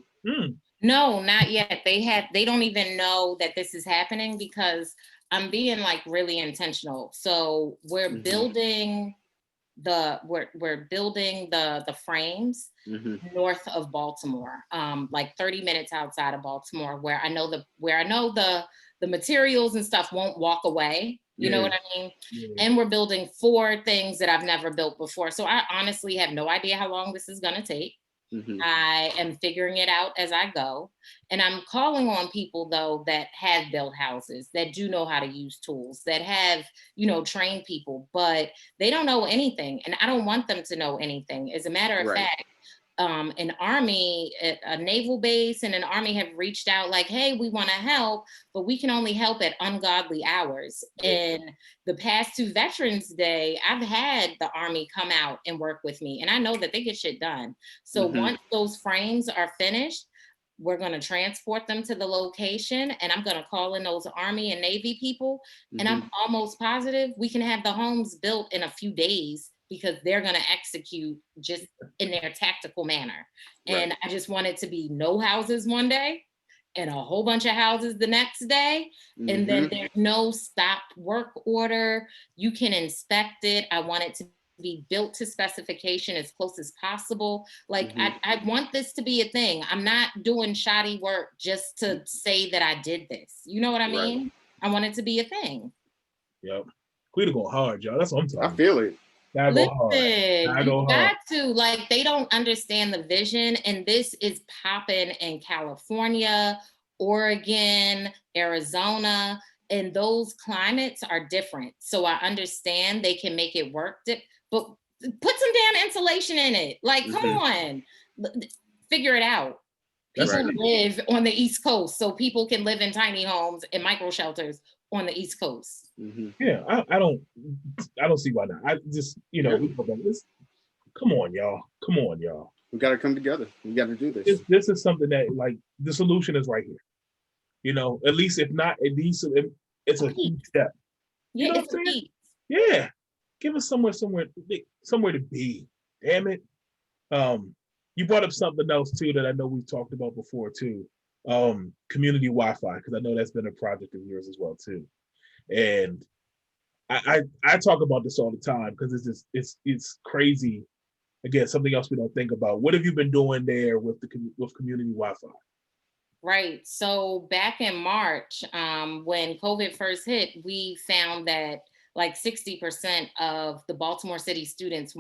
No, not yet. They don't even know that this is happening because I'm being really intentional. So we're building the frames north of Baltimore, 30 minutes outside of Baltimore, where I know the materials and stuff won't walk away. You know what I mean? Yeah. And we're building 4 things that I've never built before. So I honestly have no idea how long this is going to take. I am figuring it out as I go. And I'm calling on people, though, that have built houses, that do know how to use tools, that have, trained people, but they don't know anything. And I don't want them to know anything. As a matter of fact, an Army, a naval base and an Army have reached out hey, we want to help, but we can only help at ungodly hours. And the past 2 Veterans Day, I've had the Army come out and work with me, and I know that they get shit done. So once those frames are finished, we're going to transport them to the location, and I'm going to call in those Army and Navy people, and I'm almost positive we can have the homes built in a few days because they're going to execute just in their tactical manner. Right. And I just want it to be no houses one day and a whole bunch of houses the next day. And then there's no stopped work order. You can inspect it. I want it to be built to specification as close as possible. I want this to be a thing. I'm not doing shoddy work just to say that I did this. You know what I mean? I want it to be a thing. Yep. LaQuida going hard, y'all. That's what I'm talking about. I feel it. Listen, you got to, they don't understand the vision, and this is popping in California, Oregon, Arizona, and those climates are different. So I understand they can make it work, but put some damn insulation in it. Come on, figure it out. People live on the East Coast, so people can live in tiny homes and micro shelters on the East Coast. Yeah, I don't see why not. I just, we go back. Come on, y'all. Come on, y'all. We got to come together. We got to do this. This is something that, like, the solution is right here. You know, at least if not, at least it's a huge step. Yeah, you know it's a piece. Yeah, give us somewhere to be. Damn it. You brought up something else too that I know we've talked about before too. Community Wi-Fi, because I know that's been a project of yours as well too. And I talk about this all the time because it's crazy. Again, something else we don't think about. What have you been doing there with community Wi-Fi? Right. So back in March, when COVID first hit, we found that like 60% of the Baltimore City students,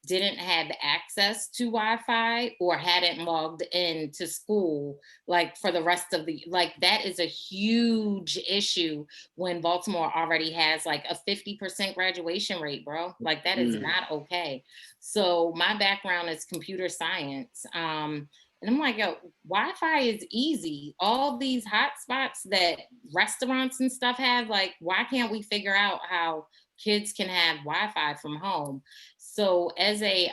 didn't have access to Wi-Fi or hadn't logged into school, like for the rest of that is a huge issue when Baltimore already has like a 50% graduation rate, bro. Like that is not okay. So my background is computer science. And I'm like, yo, Wi-Fi is easy. All these hotspots that restaurants and stuff have, like, why can't we figure out how kids can have Wi-Fi from home? So as a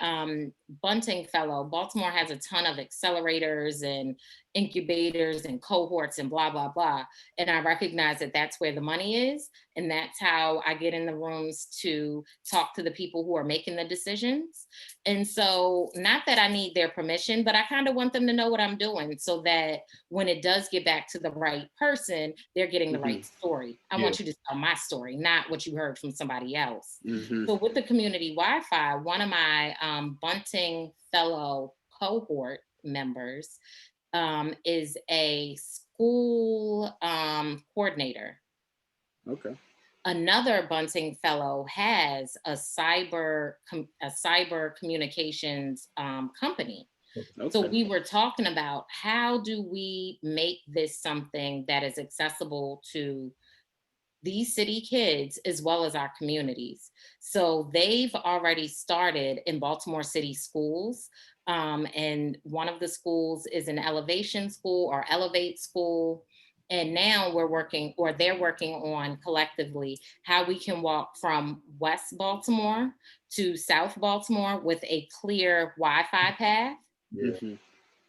Bunting Fellow, Baltimore has a ton of accelerators and incubators and cohorts and blah, blah, blah. And I recognize that that's where the money is. And that's how I get in the rooms to talk to the people who are making the decisions. And so not that I need their permission, but I kind of want them to know what I'm doing so that when it does get back to the right person, they're getting the right story. I want you to tell my story, not what you heard from somebody else. So with the community Wi-Fi, one of my Bunting Fellow cohort members is a school coordinator. Okay. Another Bunting Fellow has a cyber communications company. Okay. So we were talking about how do we make this something that is accessible to these city kids as well as our communities. So they've already started in Baltimore City schools. And one of the schools is an elevation school or elevate school. And now they're working on collectively how we can walk from West Baltimore to South Baltimore with a clear Wi-Fi path. Yeah.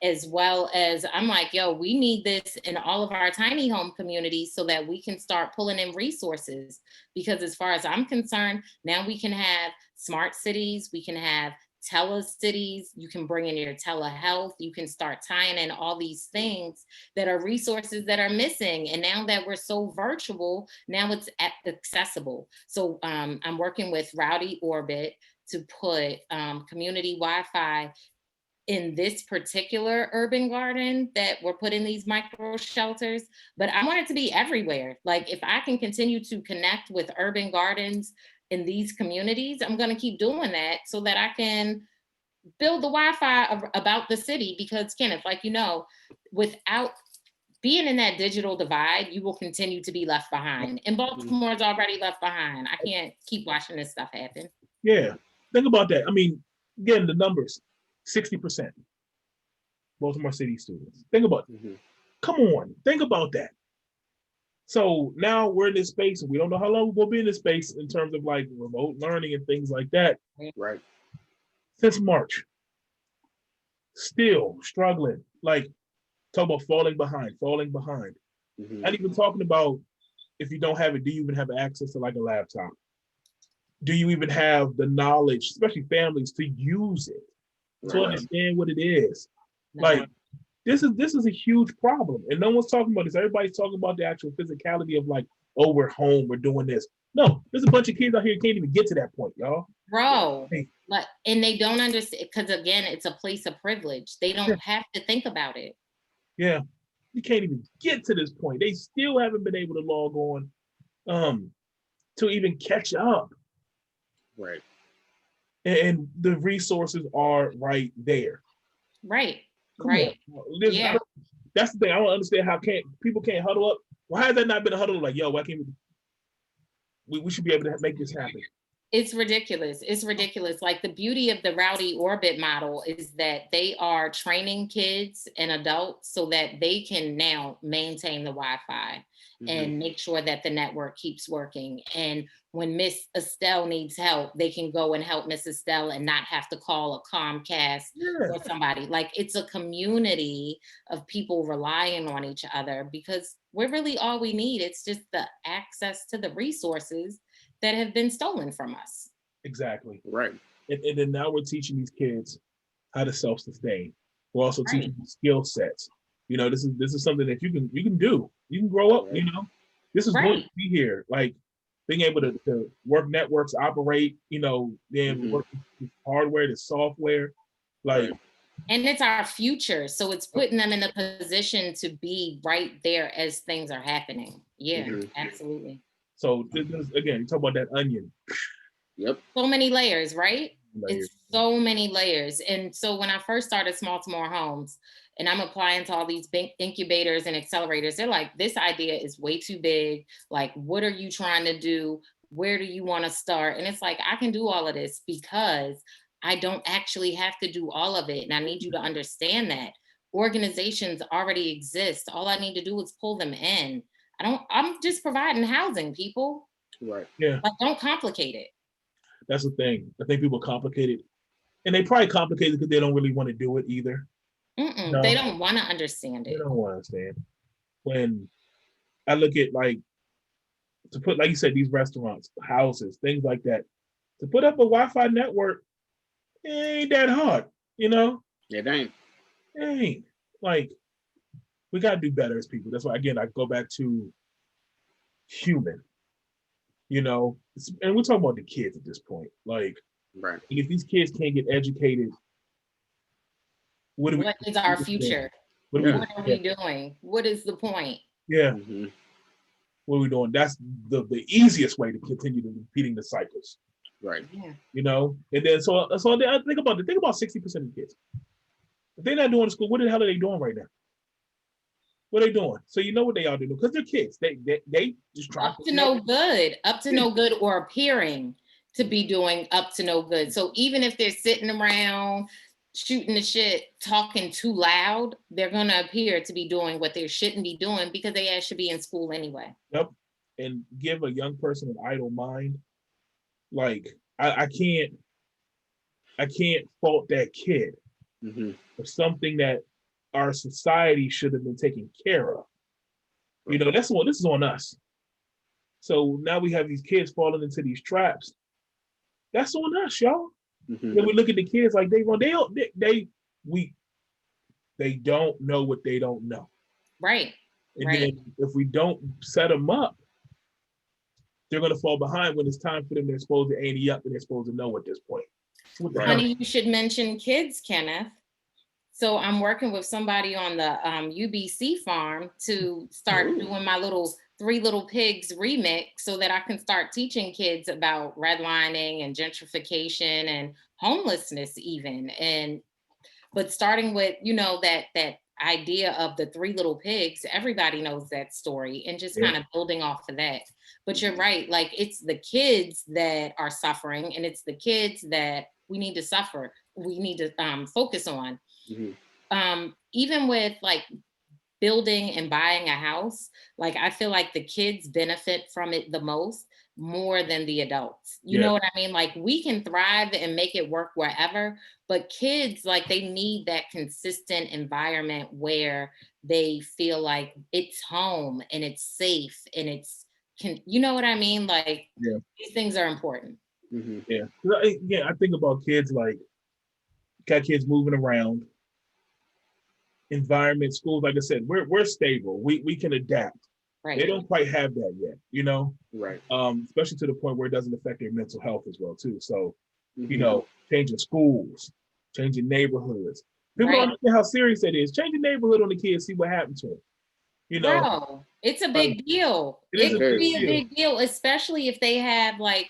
As well as I'm like, yo, we need this in all of our tiny home communities so that we can start pulling in resources. Because as far as I'm concerned, now we can have smart cities, we can have tele-cities, you can bring in your telehealth, you can start tying in all these things that are resources that are missing. And now that we're so virtual, now it's accessible. So I'm working with Rowdy Orbit to put community Wi-Fi in this particular urban garden that we're putting these micro shelters, but I want it to be everywhere. Like if I can continue to connect with urban gardens in these communities, I'm going to keep doing that so that I can build the Wi-Fi about the city. Because Kenneth, like, you know, without being in that digital divide, you will continue to be left behind. And Baltimore's already left behind. I can't keep watching this stuff happen. Yeah, think about that. I mean, again, the numbers. 60% Baltimore City students. Think about it. Come on, think about that. So now we're in this space and we don't know how long we'll be in this space in terms of like remote learning and things like that. Right. Since March, still struggling. Like, talk about falling behind. Not even talking about if you don't have it, do you even have access to like a laptop? Do you even have the knowledge, especially families, to use it? To understand what it is. Like this is a huge problem. And no one's talking about this. Everybody's talking about the actual physicality of like, oh, we're home, we're doing this. No, there's a bunch of kids out here who can't even get to that point, y'all. Bro, and they don't understand because again, it's a place of privilege. They don't have to think about it. Yeah. You can't even get to this point. They still haven't been able to log on to even catch up. Right. And the resources are right there. Right. Come on. Yeah. That's the thing. I don't understand how people can't huddle up. Why has that not been a huddle? Like, yo, why can't we should be able to make this happen? It's ridiculous. It's ridiculous. Like the beauty of the Rowdy Orbit model is that they are training kids and adults so that they can now maintain the Wi-Fi and make sure that the network keeps working. And when Miss Estelle needs help, they can go and help Miss Estelle and not have to call a Comcast or somebody. Like it's a community of people relying on each other because we're really all we need. It's just the access to the resources that have been stolen from us. Exactly. Right. And then now we're teaching these kids how to self-sustain. We're also teaching them skill sets. You know, this is something that you can do. You can grow up, you know. This is going to be here. Like being able to work networks, operate, you know, then work with hardware to software. Like and it's our future. So it's putting them in a position to be right there as things are happening. Yeah, absolutely. So this is, again, you talk about that onion. Yep. So many layers, right? It's so many layers. And so when I first started Smalltimore Homes, and I'm applying to all these big incubators and accelerators, they're like, this idea is way too big. Like, what are you trying to do? Where do you want to start? And it's like, I can do all of this because I don't actually have to do all of it. And I need you to understand that organizations already exist. All I need to do is pull them in. I'm just providing housing, people. Right. Yeah. Like, don't complicate it. That's the thing. I think people complicate it. And they probably complicate it because they don't really want to do it either. No. They don't want to understand it. They don't want to understand. When I look at, like, to put, like you said, these restaurants, houses, things like that, to put up a Wi-Fi network, it ain't that hard, you know? It ain't. It ain't. Like, we got to do better as people. That's why, again, I go back to human, you know? And we're talking about the kids at this point. Like, if these kids can't get educated, what is our future? What are we doing? What is the point? Yeah. What are we doing? That's the easiest way to continue to repeating the cycles. Right. Yeah. You know, and then so I think about 60% of the kids. If they're not doing school, what the hell are they doing right now? What are they doing? So you know what they are doing because they're kids. They just try up to no good, or appearing to be doing up to no good. So even if they're sitting around shooting the shit, talking too loud, they're gonna appear to be doing what they shouldn't be doing because they should be in school anyway. Yep. And give a young person an idle mind. Like I can't fault that kid for something that our society should have been taking care of. You know, this is on us. So now we have these kids falling into these traps. That's on us, y'all. Then we look at the kids like they don't know what they don't know. Right. And then if we don't set them up, they're going to fall behind when it's time for them. They're supposed to ante up and they're supposed to know at this point. Honey, you should mention kids, Kenneth. So I'm working with somebody on the UBC farm to start doing my little 3 Little Pigs remix so that I can start teaching kids about redlining and gentrification and homelessness even. But starting with, you know, that idea of the 3 Little Pigs, everybody knows that story, and just kind of building off of that. But you're right, like it's the kids that are suffering, and it's the kids that we need to focus on. Even with like building and buying a house, like I feel like the kids benefit from it the most, more than the adults. You know what I mean? Like we can thrive and make it work wherever, but kids, like they need that consistent environment where they feel like it's home and it's safe and you know what I mean? Like these things are important. Yeah, I think about kids, like got kids moving around, environment, schools. Like I said, we're stable. We can adapt. Right. They don't quite have that yet, you know. Right. Especially to the point where it doesn't affect their mental health as well too. So, you know, changing schools, changing neighborhoods. People don't understand how serious that is. Change the neighborhood on the kids, see what happens to them. You know, bro, it's a big deal. It could be a big deal, especially if they have like,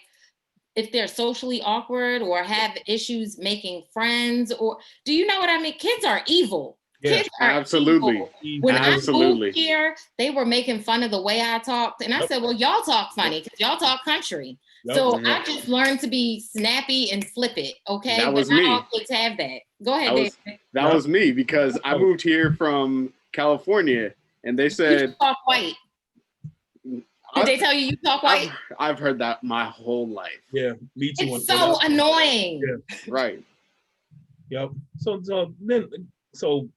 if they're socially awkward or have issues making friends, or do you know what I mean? Kids are evil. Yes, absolutely. Evil. When I moved here, they were making fun of the way I talked. And I said, well, y'all talk funny because y'all talk country. Yep. So I just learned to be snappy and flip it, okay? That was but not me. all kids have that. Go ahead, David. That was me because I moved here from California and they said you talk white. Did they tell you talk white? I've heard that my whole life. Yeah, me too. It's so annoying. Yeah. Right. Yep. So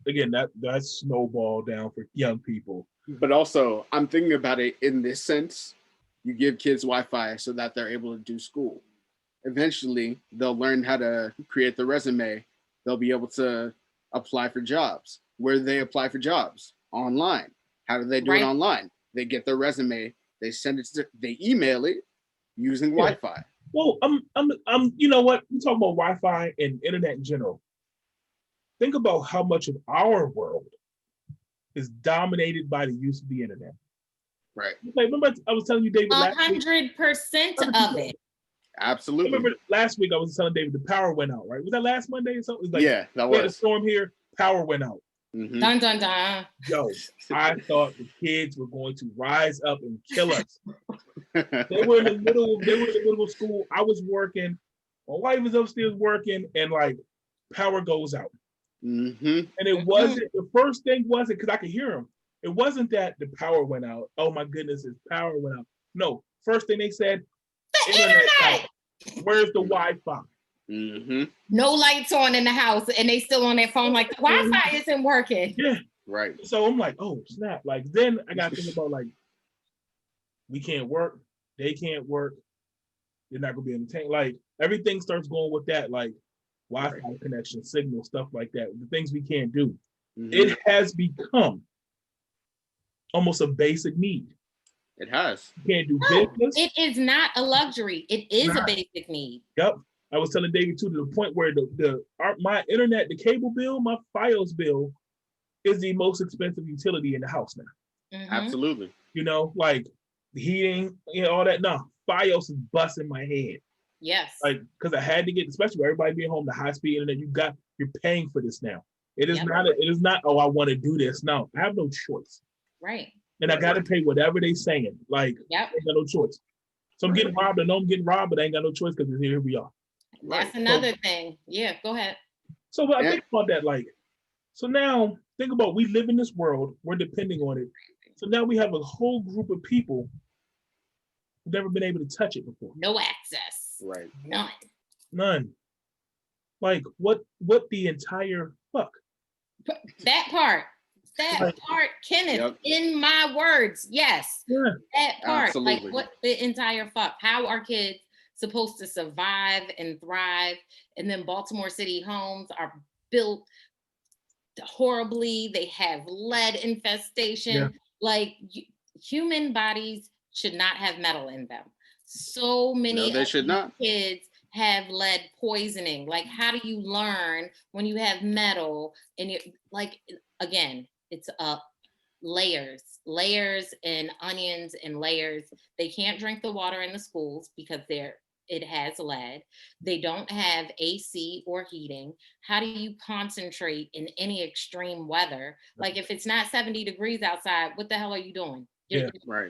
again, that snowballed down for young people. But also, I'm thinking about it in this sense. You give kids Wi-Fi so that they're able to do school. Eventually, they'll learn how to create the resume. They'll be able to apply for jobs. Where do they apply for jobs? Online. How do they do it online? They get their resume. They send it. They email it using Wi-Fi. Well, you know what? We talk about Wi-Fi and internet in general. Think about how much of our world is dominated by the use of the internet. Right. Like, remember I was telling you, David, 100% of it. Absolutely. Remember last week I was telling David the power went out, right? Was that last Monday or something? Like, yeah, that was. We had a storm here, power went out. Mm-hmm. Dun, dun, dun. Yo, I thought the kids were going to rise up and kill us. They were in the middle of school. I was working. My wife was upstairs working, and like power goes out. Mm-hmm. And it wasn't, the first thing wasn't, because I could hear them. It wasn't that the power went out. Oh my goodness, his power went out. No, first thing they said, the internet. Where's the Wi-Fi? Mm-hmm. No lights on in the house, and they still on their phone like the Wi-Fi isn't working. Yeah, right. So I'm like, oh snap! Like then I got to think about like, we can't work, they can't work, they're not gonna be entertained. Like everything starts going with that, like Wi-Fi connection, signal, stuff like that. The things we can't do. Mm-hmm. It has become almost a basic need. It has. You can't do business. It is not a luxury. It is a basic need. Yep. I was telling David too, to the point where my internet, the cable bill, my Fios bill is the most expensive utility in the house now. Mm-hmm. Absolutely. You know, like heating, all that. No, Fios is busting my head. Yes. Like, because I had to get, especially with everybody being home, the high-speed internet, you're paying for this now. It is not, oh, I want to do this. No, I have no choice. Right. And I got to pay whatever they saying. Like, I ain't got no choice. So I'm getting robbed. I know I'm getting robbed, but I ain't got no choice because here we are. That's another thing. Yeah, go ahead. So I think about that, like, so now think about, we live in this world, we're depending on it. So now we have a whole group of people who've never been able to touch it before. No access. Right. None. Like, what the entire fuck? That part, Kenneth, in my words, yes. Yeah. That part, absolutely. Like, what the entire fuck? How are kids supposed to survive and thrive? And then Baltimore City homes are built horribly. They have lead infestation. Yeah. Like, human bodies should not have metal in them. So many kids have lead poisoning. Like, how do you learn when you have metal and you like, again, it's layers and onions and layers. They can't drink the water in the schools because it has lead. They don't have AC or heating. How do you concentrate in any extreme weather? Like, if it's not 70 degrees outside, what the hell are you doing?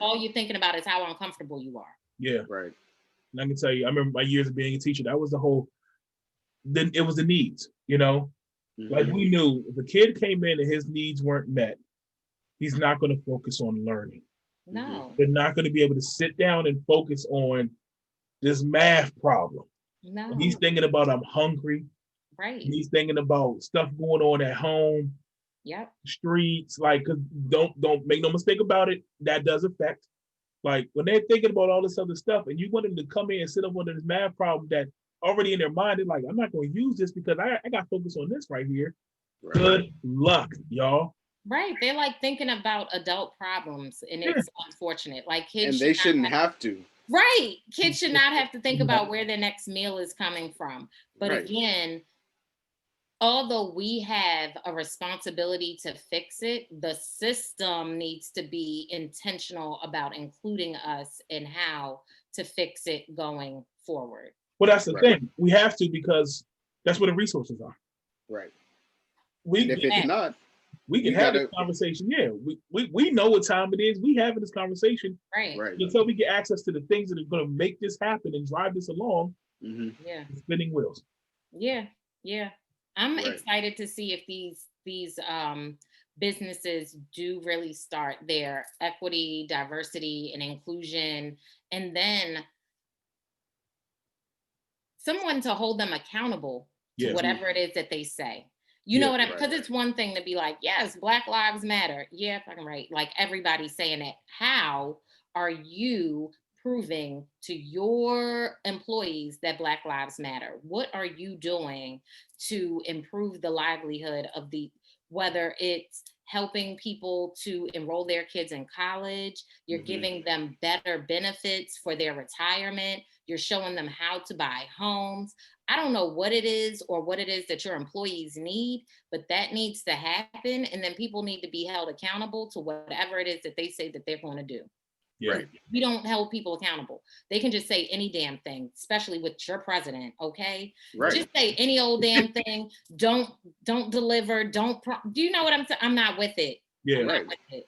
All you're thinking about is how uncomfortable you are. Yeah. Right. And I can tell you, I remember my years of being a teacher, that was then it was the needs, Mm-hmm. Like, we knew if a kid came in and his needs weren't met, he's not going to focus on learning. No. They're not going to be able to sit down and focus on this math problem. No. And he's thinking about, I'm hungry. Right. And he's thinking about stuff going on at home. Yep. Streets, like, cause don't make no mistake about it, that does affect. Like, when they're thinking about all this other stuff and you want them to come in and sit up on this math problem that already in their mind, they're like, I'm not going to use this because I got focus on this right here. Right. Good luck, y'all. Right. They're like thinking about adult problems, and it's unfortunate. Like, kids, and they shouldn't have to. Right. Kids should not have to think about where their next meal is coming from. But again, although we have a responsibility to fix it, the system needs to be intentional about including us in how to fix it going forward. Well, that's the thing. We have to, because that's where the resources are. Right. And if it's not, We can have this conversation. Yeah, we know what time it is. We having this conversation. Right. Until we get access to the things that are going to make this happen and drive this along. Yeah. Spinning wheels. Yeah. I'm excited to see if these businesses do really start their equity, diversity, and inclusion, and then someone to hold them accountable to whatever it is that they say. You know what I mean? Because it's one thing to be like, yes, Black Lives Matter. Yeah, fucking right. Like everybody's saying it. How are you proving to your employees that Black Lives Matter? What are you doing to improve the livelihood of whether it's helping people to enroll their kids in college, you're giving them better benefits for their retirement, you're showing them how to buy homes. I don't know what it is or what it is that your employees need, but that needs to happen. And then people need to be held accountable to whatever it is that they say that they're going to do. Yeah. We don't hold people accountable. They can just say any damn thing, especially with your president. Okay. Right. Just say any old damn thing. Don't deliver. Do you know what I'm saying? I'm not with it. Yeah. I'm not with it.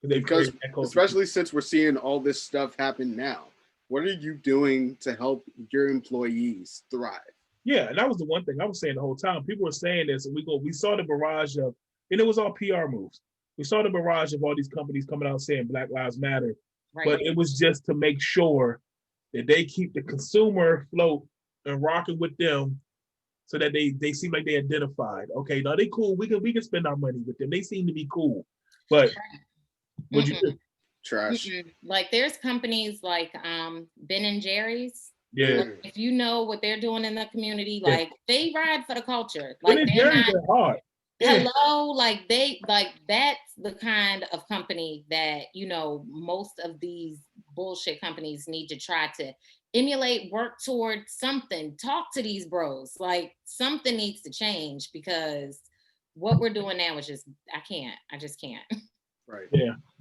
Because especially since we're seeing all this stuff happen now, what are you doing to help your employees thrive? Yeah, and that was the one thing I was saying the whole time. People were saying this, and we saw the barrage of, and it was all PR moves. We saw the barrage of all these companies coming out saying Black Lives Matter, but it was just to make sure that they keep the consumer afloat and rocking with them, so that they seem like they identified. Okay, now they cool. We can spend our money with them. They seem to be cool, but what you do? Trash. Like there's companies like Ben and Jerry's. Yeah. Like, if you know what they're doing in the community, like they ride for the culture. Ben Like and Jerry's are hard. Hello, like that's the kind of company that, you know, most of these bullshit companies need to try to emulate, work towards something, talk to these bros. Like something needs to change, because what we're doing now is I just can't. Right.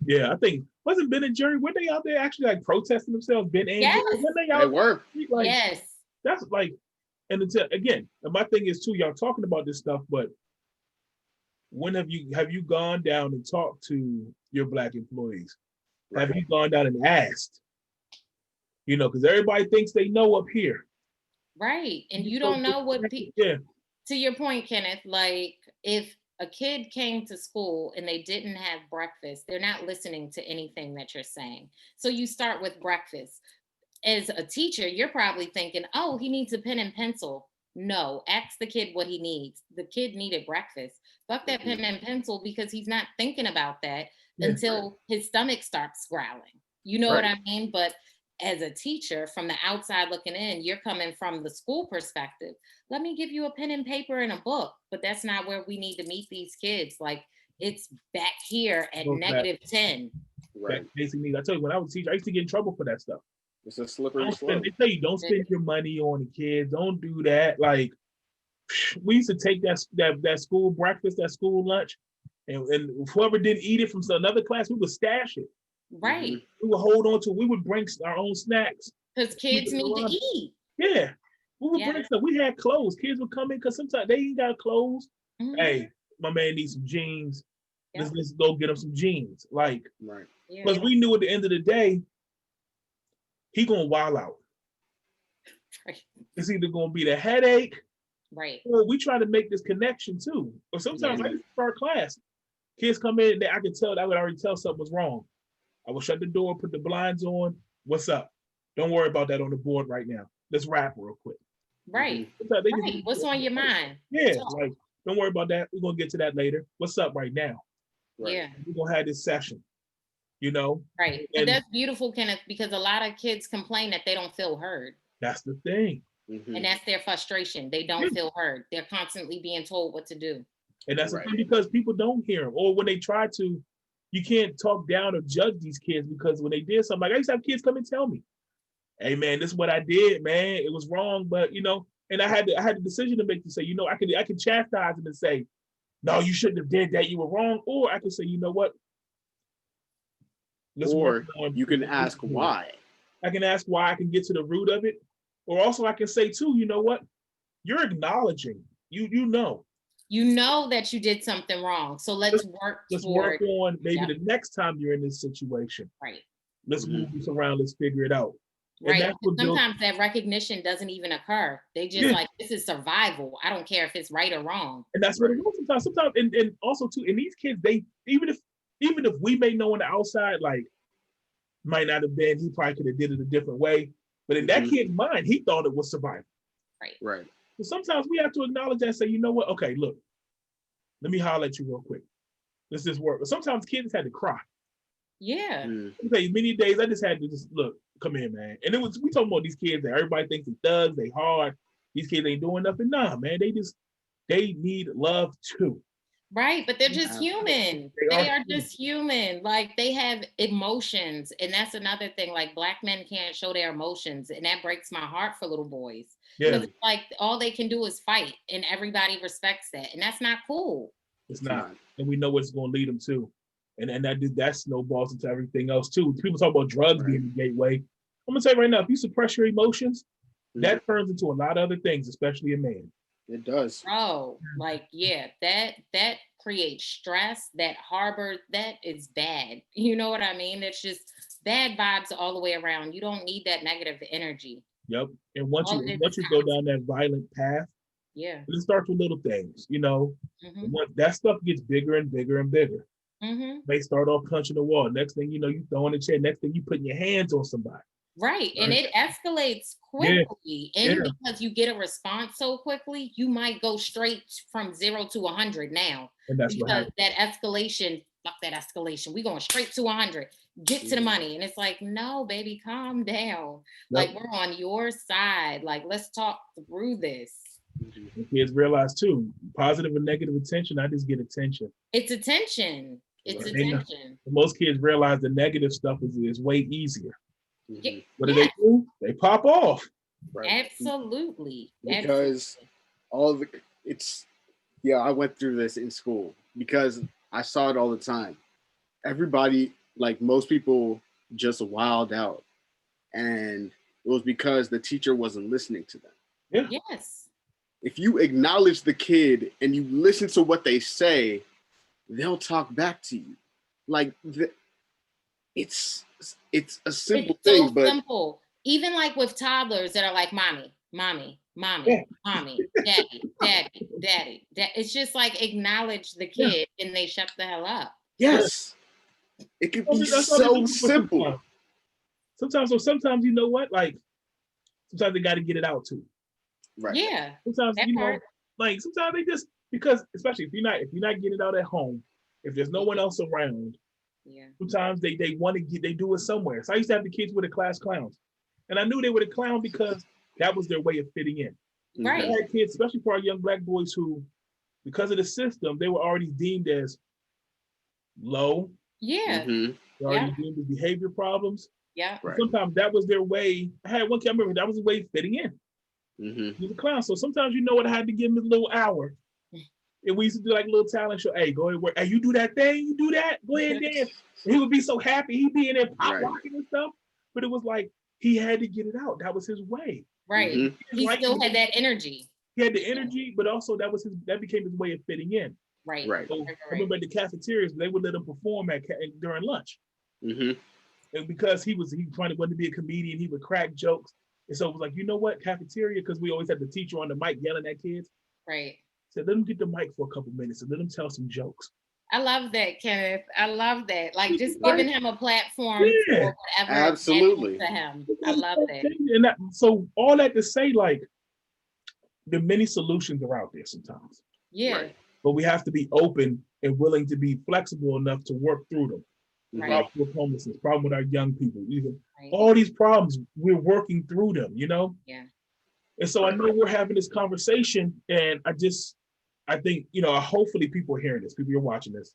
Yeah. I think wasn't Ben and Jerry, were they out there actually like protesting themselves? Ben and Jerry, they were. Like, yes. That's like, and again, and my thing is too, y'all talking about this stuff, but when have you gone down and talked to your Black employees? Right. Have you gone down and asked? You know, because everybody thinks they know up here. Right. And you don't know what to your point, Kenneth, like if a kid came to school and they didn't have breakfast, they're not listening to anything that you're saying. So you start with breakfast. As a teacher, you're probably thinking, oh, he needs a pen and pencil. No, ask the kid what he needs. The kid needed breakfast. Fuck that pen and pencil, because he's not thinking about that until his stomach starts growling. You know what I mean? But as a teacher, from the outside looking in, you're coming from the school perspective. Let me give you a pen and paper and a book, but that's not where we need to meet these kids. Like it's back here at -10. Right. Basic needs. I tell you, when I was a teacher, I used to get in trouble for that stuff. It's a slippery slope. They tell you don't spend your money on the kids. Don't do that. Like we used to take that school breakfast, that school lunch, and whoever didn't eat it from another class, we would stash it. Right. We would hold on to it. We would bring our own snacks. Because kids need to eat. Yeah. We would bring stuff. We had clothes. Kids would come in because sometimes they ain't got clothes. Hey, my man needs some jeans. Let's go get him some jeans. Like, because we knew at the end of the day, he gonna wild out. Right. It's either gonna be the headache, or we try to make this connection too. But sometimes I just start class. Kids come in, I would already tell something was wrong. I would shut the door, put the blinds on. What's up? Don't worry about that on the board right now. Let's rap real quick. Right. What's on your mind? Yeah, like don't worry about that. We're gonna get to that later. What's up right now? Yeah. We're gonna have this session. You know? Right. And that's beautiful, Kenneth, because a lot of kids complain that they don't feel heard. That's the thing. And that's their frustration. They don't feel heard. They're constantly being told what to do. And that's the thing, because people don't hear them. Or when they try to, you can't talk down or judge these kids, because when they did something, like I used to have kids come and tell me, hey man, this is what I did, man. It was wrong, but you know, and I had the decision to make to say, you know, I could chastise them and say, no, you shouldn't have did that. You were wrong. Or I could say, you know what? Or you can ask why. I can ask why. I can get to the root of it. Or also I can say too, you know what? You're acknowledging. You know. You know that you did something wrong. So let's work on maybe the next time you're in this situation. Right. Let's move this around. Let's figure it out. Right. And sometimes that recognition doesn't even occur. They just like, this is survival. I don't care if it's right or wrong. And that's what it was sometimes. Sometimes, and also too, and these kids, they even if we may know on the outside, like might not have been, he probably could have did it a different way. But in that kid's mind, he thought it was survival. Right. So sometimes we have to acknowledge that and say, you know what? Okay, look, let me holler at you real quick. Let's just work. But sometimes kids had to cry. Yeah. Okay, many days I just had to just look, come here, man. And we talking about these kids that everybody thinks they thugs, they hard. These kids ain't doing nothing. Nah, man, they need love too. Right, but they're just human. They are just human. Like they have emotions. And that's another thing. Like Black men can't show their emotions. And that breaks my heart for little boys. Because it's like all they can do is fight. And everybody respects that. And that's not cool. It's not. And we know what's going to lead them to. And that snowballs into everything else too. People talk about drugs being the gateway. I'm gonna tell you right now, if you suppress your emotions, that turns into a lot of other things, especially a man. It does. Oh, like that creates stress, that harbor, that is bad. You know what I mean? It's just bad vibes all the way around. You don't need that negative energy. Yep. And once you go down that violent path, it starts with little things, you know. That stuff gets bigger and bigger and bigger. They start off punching the wall. Next thing you know, you throwing a chair. Next thing you putting your hands on somebody. Right. And it escalates quickly. And because you get a response so quickly, you might go straight from 0 to 100 now. And that's because that escalation, fuck that escalation. We going straight to 100. Get to the money. And it's like, no, baby, calm down. Like we're on your side. Like, let's talk through this. The kids realize too, positive and negative attention, I just get attention. It's attention. It's attention. Most kids realize the negative stuff is way easier. What do they do? They pop off. Absolutely. Because I went through this in school because I saw it all the time. Everybody, like most people, just wild out. And it was because the teacher wasn't listening to them. Yes. If you acknowledge the kid and you listen to what they say, they'll talk back to you. Like it's a simple thing, but simple. Even like with toddlers that are like, mommy, mommy, mommy, mommy, daddy, daddy, daddy. It's just like acknowledge the kid and they shut the hell up. Yes. It can be so simple. Sometimes you know what? Like sometimes they got to get it out too. Right. Yeah. Sometimes sometimes they just, because especially if you're not getting it out at home, if there's no one else around, sometimes they want to they do it somewhere. So I used to have the kids with the class clowns, and I knew they were the clown because that was their way of fitting in. Right. I had kids, especially for our young Black boys, who, because of the system, they were already deemed as low. Yeah. They already deemed as behavior problems. Yeah. Right. Sometimes that was their way. I had one kid, I remember that was his way of fitting in. He was a clown. So sometimes I had to give him a little hour. And we used to do like a little talent show. Hey, go ahead work. Hey, you do that thing, you do that, go ahead and dance. And he would be so happy. He'd be in there pop rocking and stuff. But it was like he had to get it out. That was his way. Right. He still had that energy. He had the energy, but also that became his way of fitting in. Right. So I remember at the cafeterias, they would let him perform during lunch. And because he wanted to be a comedian, he would crack jokes. And so it was like, you know what, cafeteria, because we always had the teacher on the mic yelling at kids. Right. So let them get the mic for a couple minutes and let them tell some jokes. I love that, Kenneth. I love that. Like just giving him a platform for whatever. Absolutely. To him. I love that. And so all that to say, like, the many solutions are out there sometimes. Yeah. Right. But we have to be open and willing to be flexible enough to work through them. Right. Problem with homelessness, problem with our young people, even all these problems, we're working through them, you know? Yeah. And so I know we're having this conversation, and I think, you know, hopefully people are hearing this, people are watching this.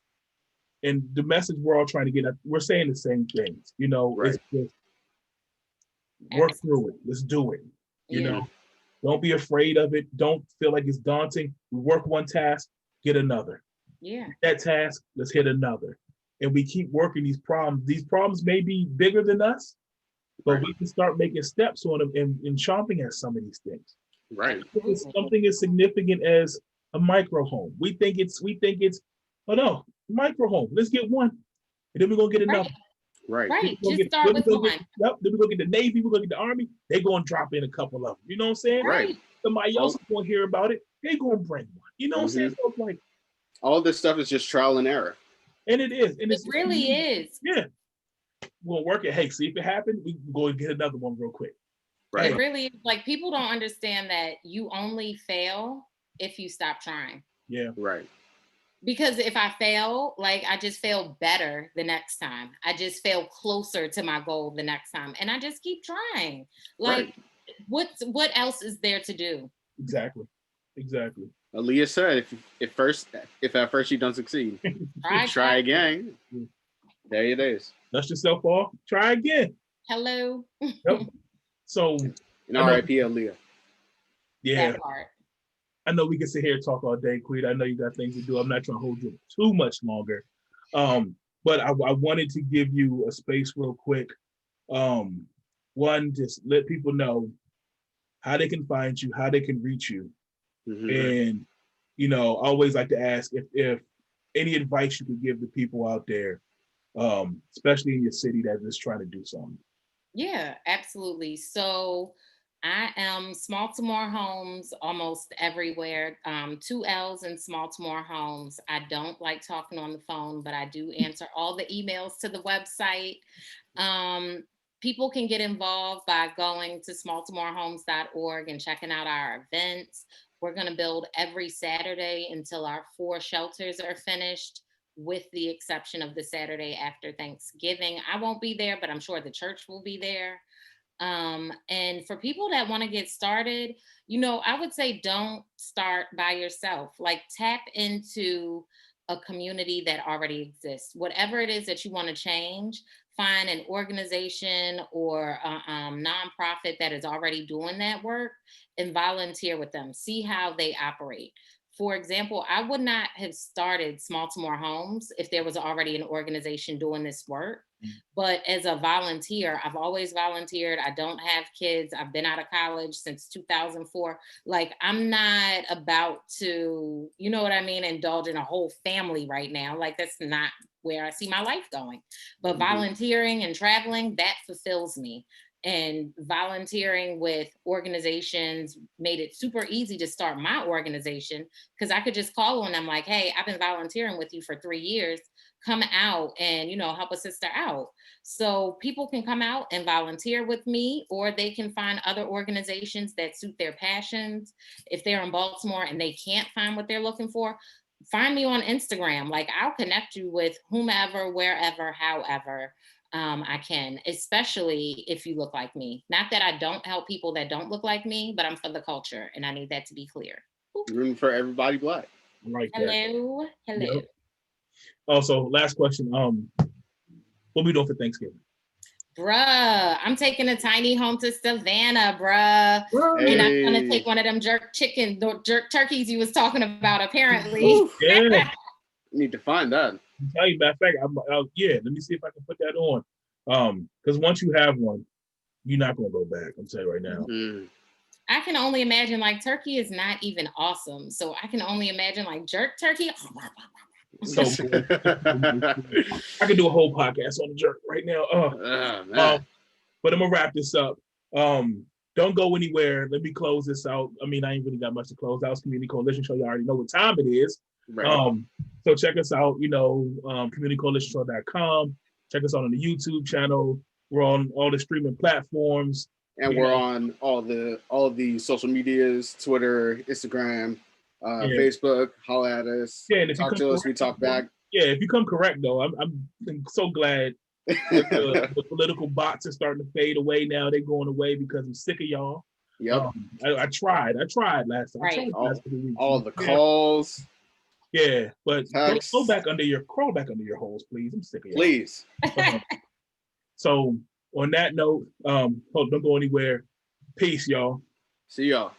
And the message we're all trying to get at, we're saying the same things, you know, it's just work through it. Let's do it. You know, don't be afraid of it. Don't feel like it's daunting. We work one task, get another. Yeah. That task, let's hit another. And we keep working these problems. These problems may be bigger than us, but we can start making steps on them and chomping at some of these things. Right. Something as significant as a micro home. We think it's, oh no, micro home. Let's get one. And then we're gonna get another. Right. Just start with one. Then we're gonna get the Navy, we're gonna get the Army, they're gonna drop in a couple of them. You know what I'm saying? Right. Somebody else is gonna hear about it, they're gonna bring one. You know what I'm saying? So it's like all this stuff is just trial and error. And it is. And it really is. Yeah. We'll work it. Hey, see if it happened, we can go and get another one real quick. Right. It really is. Like, people don't understand that you only fail if you stop trying. Yeah. Right. Because if I fail, like, I just fail better the next time. I just fail closer to my goal the next time. And I just keep trying. Like, what else is there to do? Exactly. Aaliyah said, if at first you don't succeed, try again. There it is. Dust yourself off. Try again. Hello. Yep. So, R.I.P. Aaliyah. Yeah. That part. I know we can sit here and talk all day, Queen. I know you got things to do. I'm not trying to hold you too much longer. But I wanted to give you a space real quick. One, just let people know how they can find you, how they can reach you. And, I always like to ask if any advice you could give the people out there, especially in your city that is trying to do something. Yeah, absolutely. So I am Smalltimore Homes almost everywhere. 2 L's in Smalltimore Homes. I don't like talking on the phone, but I do answer all the emails to the website. People can get involved by going to smalltimorehomes.org and checking out our events. We're going to build every Saturday until our 4 shelters are finished, with the exception of the Saturday after Thanksgiving. I won't be there, but I'm sure the church will be there. And for people that want to get started, I would say don't start by yourself. Like, tap into a community that already exists. Whatever it is that you want to change, find an organization or a nonprofit that is already doing that work and volunteer with them. See how they operate. For example, I would not have started Smalltimore Homes if there was already an organization doing this work. But as a volunteer, I've always volunteered. I don't have kids. I've been out of college since 2004. Like, I'm not about to, indulge in a whole family right now. Like, that's not where I see my life going. But volunteering and traveling, that fulfills me. And volunteering with organizations made it super easy to start my organization, because I could just call on them like, hey, I've been volunteering with you for 3 years. Come out and, help a sister out. So people can come out and volunteer with me, or they can find other organizations that suit their passions. If they're in Baltimore and they can't find what they're looking for, find me on Instagram. Like, I'll connect you with whomever, wherever, however. I can, especially if you look like me. Not that I don't help people that don't look like me, but I'm for the culture, and I need that to be clear. Room for everybody Black. Right. Hello. Yep. Also, last question. What we doing for Thanksgiving? Bruh, I'm taking a tiny home to Savannah, bruh. Hey. And I'm gonna take one of them jerk turkeys you was talking about, apparently. Yeah. Need to find that. Tell you, matter of fact, let me see if I can put that on. Because once you have one, you're not gonna go back. I'm saying right now. I can only imagine, like, turkey is not even awesome, so I can only imagine like jerk turkey. So I could do a whole podcast on the jerk right now. But I'm gonna wrap this up. Don't go anywhere. Let me close this out. I mean, I ain't really got much to close out. It's Community Coalition Show. You already know what time it is. Right. So check us out, communitycoalitionshow.com. Check us out on the YouTube channel. We're on all the streaming platforms. And we're on all of the social medias, Twitter, Instagram, Facebook. Holla at us. Yeah, and if talk to us, we talk back. Yeah, if you come correct though, I'm so glad that the political bots are starting to fade away now. They're going away because I'm sick of y'all. Yep. I tried last time. Right. All the calls. Yeah, but crawl back under your holes, please. I'm sick of y'all. Please. So on that note, don't go anywhere. Peace, y'all. See y'all.